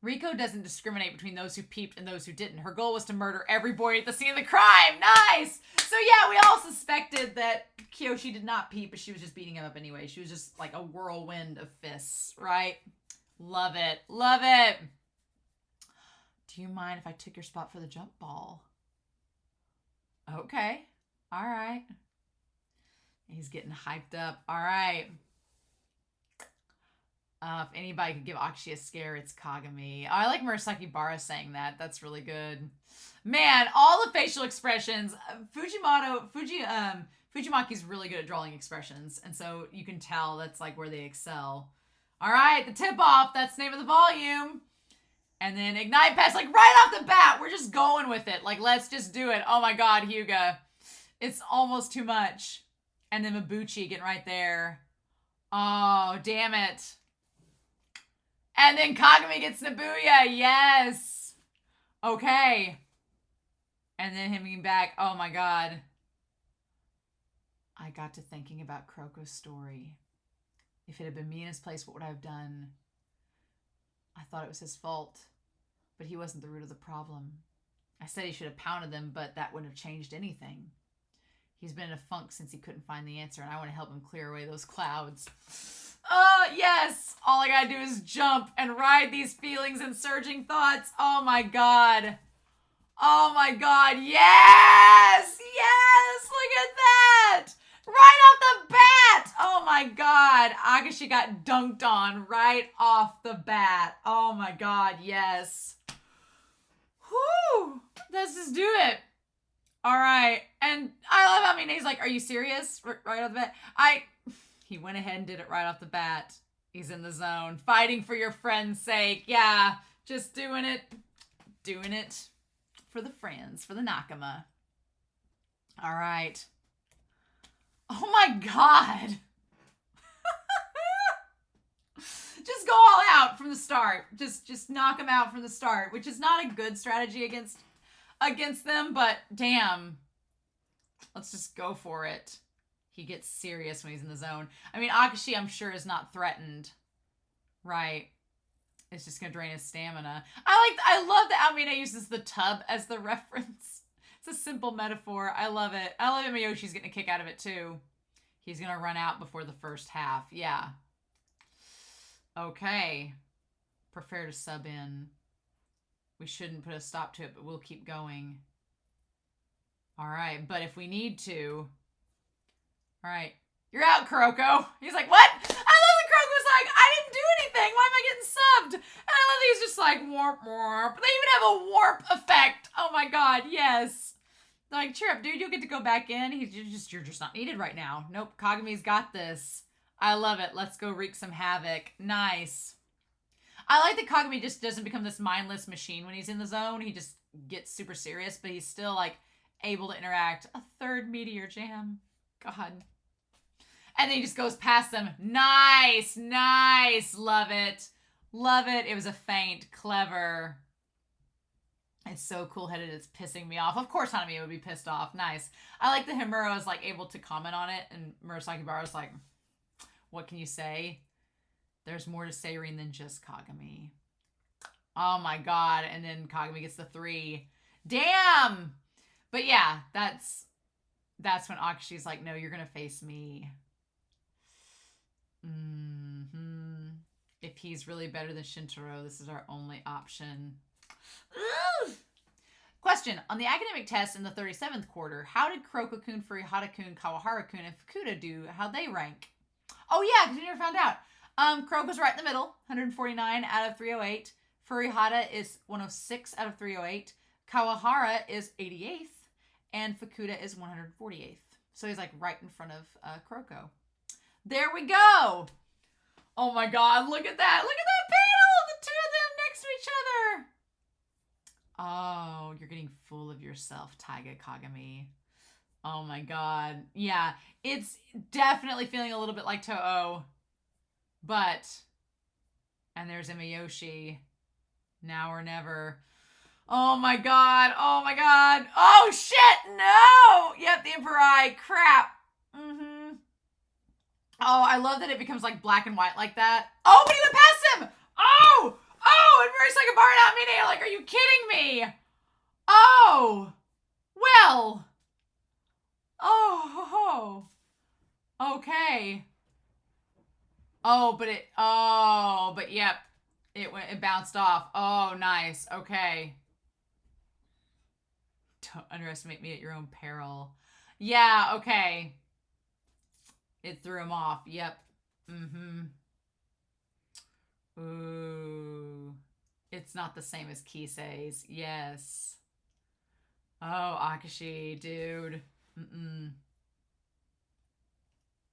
Riko doesn't discriminate between those who peeped and those who didn't. Her goal was to murder every boy at the scene of the crime. Nice! So yeah, we all suspected that Kyoshi did not peep, but she was just beating him up anyway. She was just like a whirlwind of fists, right? Love it. Love it. Do you mind if I took your spot for the jump ball? Okay. All right. He's getting hyped up. All right. If anybody could give Akashi a scare, it's Kagami. Oh, I like Murasaki Bara saying that. That's really good. Man, all the facial expressions. Fujimaki's really good at drawing expressions. And so you can tell that's like where they excel. All right, the tip-off. That's the name of the volume. And then Ignite Pass, like right off the bat. We're just going with it. Like, let's just do it. Oh my God, Hyuga. It's almost too much. And then Mabuchi getting right there. Oh, damn it. And then Kagami gets Nabuya. Yes. Okay. And then him getting back. Oh my God. I got to thinking about Kuroko's story. If it had been me in his place, what would I have done? I thought it was his fault. But he wasn't the root of the problem. I said he should have pounded them, but that wouldn't have changed anything. He's been in a funk since he couldn't find the answer, and I want to help him clear away those clouds. Oh, yes! All I gotta do is jump and ride these feelings and surging thoughts. Oh my God. Oh my God. Yes! Yes! Look at that! Right off the bat! Oh my God. Akashi got dunked on right off the bat. Oh my God, yes. Whew! Let's just do it. All right. And I love how he's like, are you serious? Right off the bat. He went ahead and did it right off the bat. He's in the zone. Fighting for your friend's sake. Yeah. Just doing it. Doing it for the friends. For the Nakama. All right. Oh my God. Just go all out from the start. Just knock him out from the start. Which is not a good strategy against them. But damn. Let's just go for it. He gets serious when he's in the zone. I mean, Akashi, I'm sure, is not threatened. Right. It's just going to drain his stamina. I love that Almina uses the tub as the reference. It's a simple metaphor. I love it. I love it. Miyoshi's getting a kick out of it, too. He's going to run out before the first half. Yeah. Okay. Prefer to sub in. We shouldn't put a stop to it, but we'll keep going. All right. But if we need to... All right. You're out, Kuroko. He's like, what? I love that Kuroko's like, I didn't do anything. Why am I getting subbed? And I love that he's just like, warp, warp. They even have a warp effect. Oh my God, yes. They're like, cheer up, dude. You'll get to go back in. You're just not needed right now. Nope, Kagami's got this. I love it. Let's go wreak some havoc. Nice. I like that Kagami just doesn't become this mindless machine when he's in the zone. He just gets super serious, but he's still like able to interact. A third meteor jam. God. And then he just goes past them. Nice. Nice. Love it. Love it. It was a feint. Clever. It's so cool-headed. It's pissing me off. Of course Hanamiya would be pissed off. Nice. I like that Himuro is like able to comment on it. And Murasaki Bara's like, what can you say? There's more to Seiren than just Kagami. Oh my God. And then Kagami gets the 3. Damn. But yeah, that's when Akashi's like, no, you're going to face me. If he's really better than Shintaro, this is our only option. Ugh. Question. On the academic test in the 37th quarter, how did Kuroko-kun, Furihara-kun, Kawahara-kun, and Fukuda do? How'd they rank? Oh yeah, because we never found out. Kuroko's right in the middle, 149 out of 308. Furihara is 106 out of 308. Kawahara is 88th. And Fukuda is 148th. So he's like right in front of Kuroko. There we go. Oh my God, look at that. Look at that panel. The two of them next to each other. Oh, you're getting full of yourself, Taiga Kagami. Oh my God. Yeah, it's definitely feeling a little bit like Toho. But, and there's Imayoshi. Now or never. Oh my God. Oh my God. Oh shit. No. Yep. The Emperor. Crap. Oh, I love that it becomes like black and white like that. Oh, but he went past him. Oh, and Murray Sakabara out me. Like, are you kidding me? Oh, well. Oh, okay. Oh, but yep. It bounced off. Oh, nice. Okay. Don't underestimate me at your own peril. Yeah, okay. It threw him off. Yep. Mm-hmm. Ooh. It's not the same as Kisei's. Yes. Oh, Akashi, dude. Mm-mm.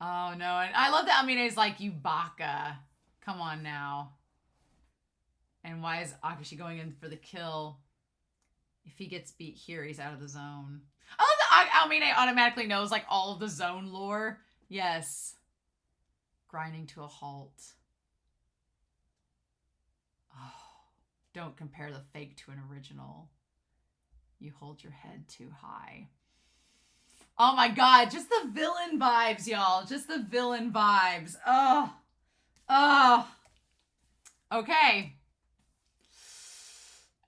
Oh, no. And I love that Amine's like, you baka. Come on now. And why is Akashi going in for the kill? If he gets beat here, he's out of the zone. I love that Amine automatically knows like all of the zone lore. Yes. Grinding to a halt. Oh, don't compare the fake to an original. You hold your head too high. Oh my god, just the villain vibes, y'all. Just the villain vibes. Oh. Oh. Okay.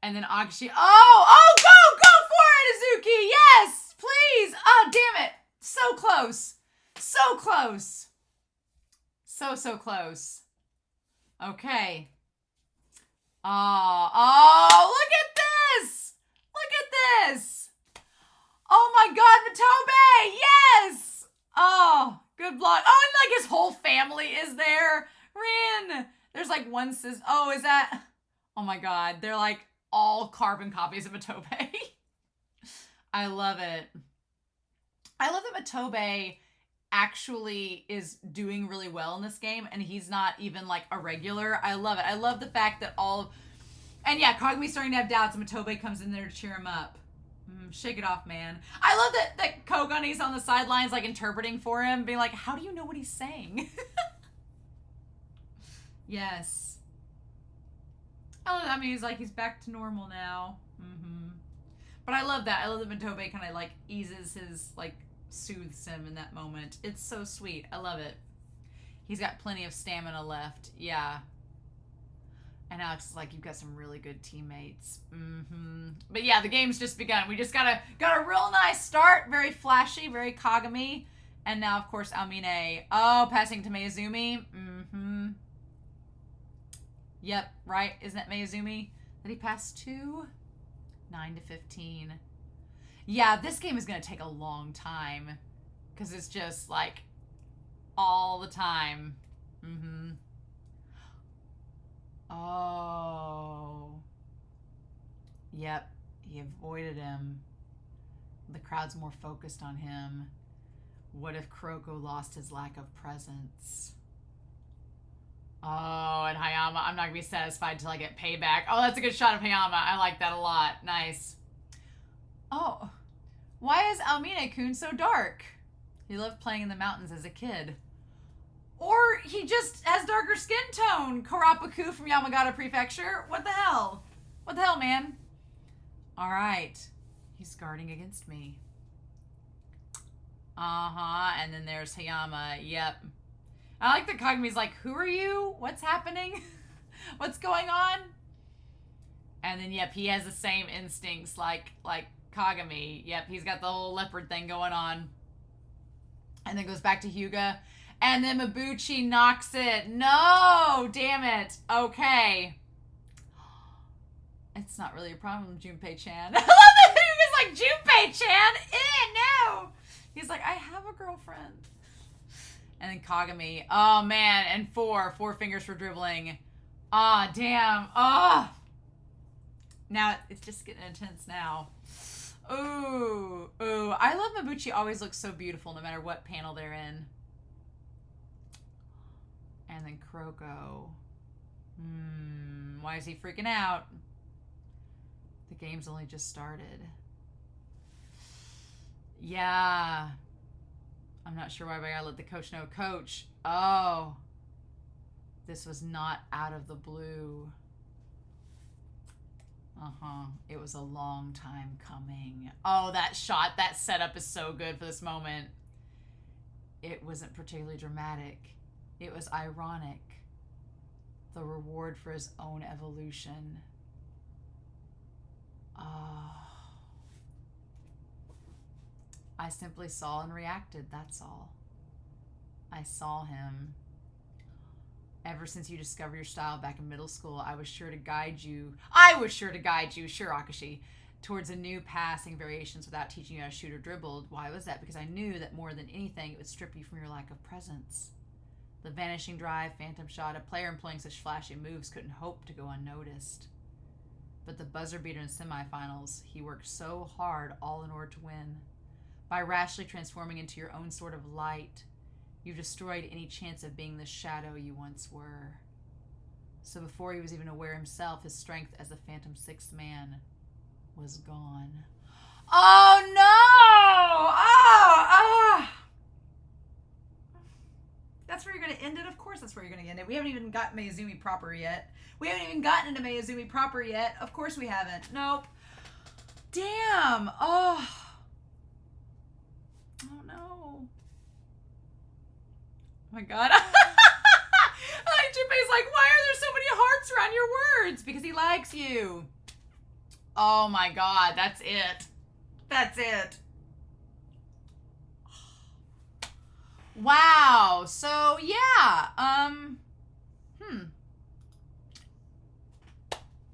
And then Akashi. Oh, go for it, Izuki. Yes, please. Oh, damn it. So close. So close. So close. Okay. Oh, look at this. Look at this. Oh my god, Matobe. Yes. Oh, good block. Oh, and like his whole family is there. Rin. There's like one sis. Oh, is that? Oh my god. They're like all carbon copies of Matobe. I love it. I love that Matobe actually is doing really well in this game and he's not even like a regular. I love it. I love the fact that and yeah, Kagami's starting to have doubts and Matobe comes in there to cheer him up. Shake it off, man. I love that Koguni's on the sidelines like interpreting for him, being like, how do you know what he's saying? Yes. I mean, he's back to normal now. But I love that. I love that Matobe kind of like eases his, like, soothes him in that moment. It's so sweet. I love it. He's got plenty of stamina left. Yeah. And Alex is like, you've got some really good teammates. But yeah, the game's just begun. We just got a real nice start. Very flashy, very Kagami. And now, of course, Amine. Oh, passing to Mayuzumi. Yep, right. Isn't that Mayuzumi that he passed to? 9-15. Yeah, this game is going to take a long time. Because it's just, like, all the time. Oh. Yep, he avoided him. The crowd's more focused on him. What if Kuroko lost his lack of presence? Oh, and Hayama, I'm not going to be satisfied till I get payback. Oh, that's a good shot of Hayama. I like that a lot. Nice. Oh, why is Almine-kun so dark? He loved playing in the mountains as a kid. Or he just has darker skin tone. Karapaku from Yamagata Prefecture. What the hell? What the hell, man? All right. He's guarding against me. And then there's Hayama. Yep. I like that Kagami's like, who are you? What's happening? What's going on? And then, yep, he has the same instincts like Kagami. Yep, he's got the whole leopard thing going on. And then goes back to Hyuga. And then Mabuchi knocks it. No! Damn it. Okay. It's not really a problem, Junpei-chan. I love that Hyuga's like, Junpei-chan? No! He's like, I have a girlfriend. And then Kagami. Oh, man. And four fingers for dribbling. Ah, damn. Ah. Now, it's just getting intense now. Ooh. Ooh. I love Mabuchi always looks so beautiful no matter what panel they're in. And then Kuroko. Why is he freaking out? The game's only just started. Yeah. I'm not sure why I gotta let the coach know. Coach. Oh. This was not out of the blue. It was a long time coming. Oh, that shot, that setup is so good for this moment. It wasn't particularly dramatic. It was ironic. The reward for his own evolution. I simply saw and reacted, that's all. I saw him. Ever since you discovered your style back in middle school, I was sure to guide you, sure, Akashi, towards a new passing variations without teaching you how to shoot or dribble. Why was that? Because I knew that more than anything, it would strip you from your lack of presence. The vanishing drive, phantom shot, a player employing such flashy moves couldn't hope to go unnoticed. But the buzzer beater in semifinals, he worked so hard all in order to win. By rashly transforming into your own sort of light, you've destroyed any chance of being the shadow you once were. So before he was even aware himself, his strength as the Phantom Sixth Man was gone. Oh no! That's where you're going to end it? Of course that's where you're going to end it. We haven't even got Mayuzumi proper yet. We haven't even gotten into Mayuzumi proper yet. Of course we haven't. Nope. Damn. Oh no. Oh my god. Junpei's like, why are there so many hearts around your words? Because he likes you. Oh my god, that's it. That's it. Wow. So yeah.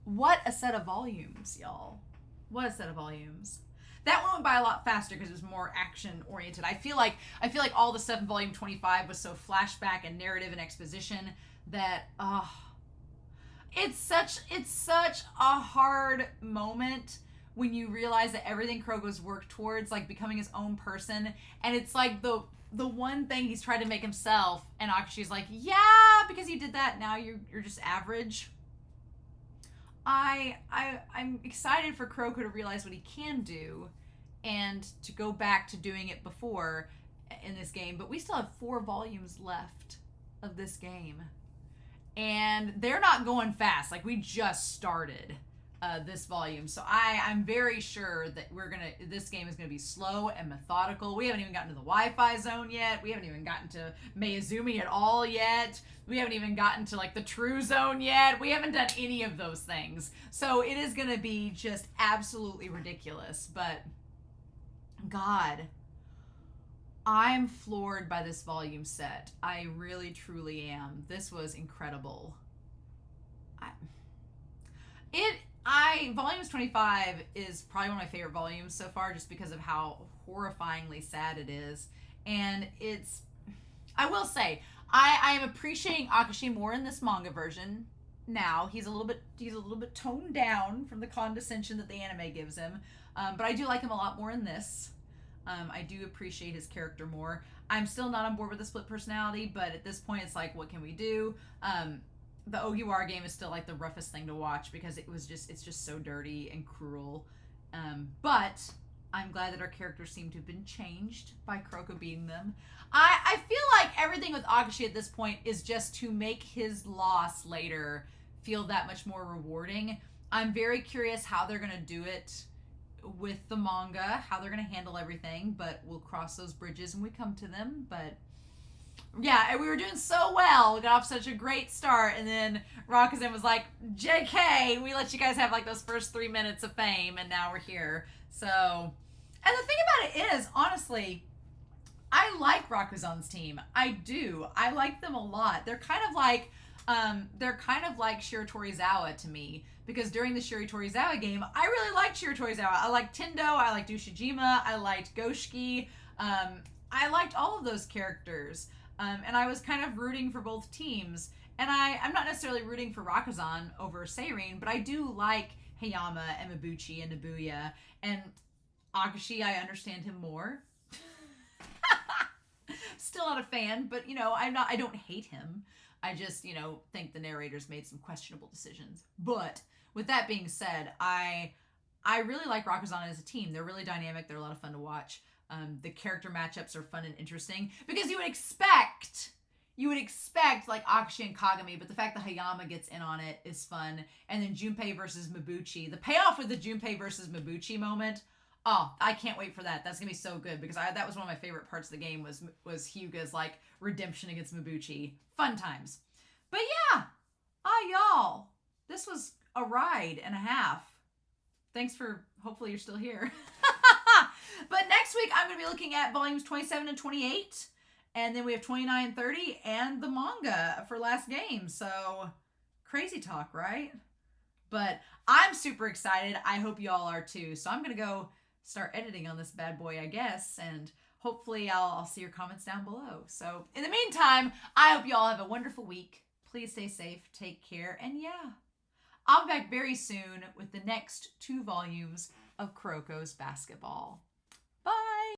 What a set of volumes, y'all. What a set of volumes. That one went by a lot faster because it was more action oriented. I feel like all the stuff in volume 25 was so flashback and narrative and exposition that it's such a hard moment when you realize that everything Kuroko's worked towards, like becoming his own person, and it's like the one thing he's tried to make himself, and Akashi's like, yeah, because you did that, now you're just average. I'm excited for Kuroko to realize what he can do and to go back to doing it before in this game. But we still have 4 volumes left of this game. And they're not going fast. Like, we just started this volume. So I'm very sure that this game is gonna be slow and methodical. We haven't even gotten to the Wi-Fi zone yet. We haven't even gotten to Mayuzumi at all yet. We haven't even gotten to like the true zone yet. We haven't done any of those things. So it is gonna be just absolutely ridiculous. But God, I'm floored by this volume set. I really truly am. This was incredible. Volumes 25 is probably one of my favorite volumes so far, just because of how horrifyingly sad it is. And I will say, I am appreciating Akashi more in this manga version now. He's a little bit toned down from the condescension that the anime gives him. But I do like him a lot more in this. I do appreciate his character more. I'm still not on board with the split personality, but at this point it's like, what can we do? The Ogiwara game is still like the roughest thing to watch because it's just so dirty and cruel. But I'm glad that our characters seem to have been changed by Kuroko beating them. I feel like everything with Akashi at this point is just to make his loss later feel that much more rewarding. I'm very curious how they're going to do it with the manga, how they're going to handle everything, but we'll cross those bridges when we come to them. But yeah, we were doing so well. We got off such a great start, and then Rakuten was like, JK, we let you guys have like those first 3 minutes of fame, and now we're here. So, and the thing about it is, honestly, I like Rakuzan's team. I do. I like them a lot. They're kind of like Shiro Torizawa to me, because during the Shiro Torizawa game, I really liked Shiro Torizawa. I liked Tendo, I liked Ushijima, I liked Goshiki. I liked all of those characters. And I was kind of rooting for both teams. And I'm not necessarily rooting for Rakuzan over Seiren, but I do like Hayama and Mabuchi and Nabuya. And Akashi, I understand him more. Still not a fan, but I don't hate him. I just, think the narrators made some questionable decisions. But with that being said, I really like Rakuzan as a team. They're really dynamic. They're a lot of fun to watch. The character matchups are fun and interesting because you would expect like Akashi and Kagami, but the fact that Hayama gets in on it is fun. And then Junpei versus Mabuchi, the payoff with the Junpei versus Mabuchi moment. Oh, I can't wait for that. That's gonna be so good because that was one of my favorite parts of the game was Hyuga's like redemption against Mabuchi. Fun times. But yeah, y'all, this was a ride and a half. Thanks for, hopefully you're still here. But next week, I'm going to be looking at volumes 27 and 28. And then we have 29 and 30 and the manga for last game. So crazy talk, right? But I'm super excited. I hope y'all are too. So I'm going to go start editing on this bad boy, I guess. And hopefully I'll see your comments down below. So in the meantime, I hope y'all have a wonderful week. Please stay safe, take care, and yeah, I'll be back very soon with the next 2 volumes of Kuroko's basketball.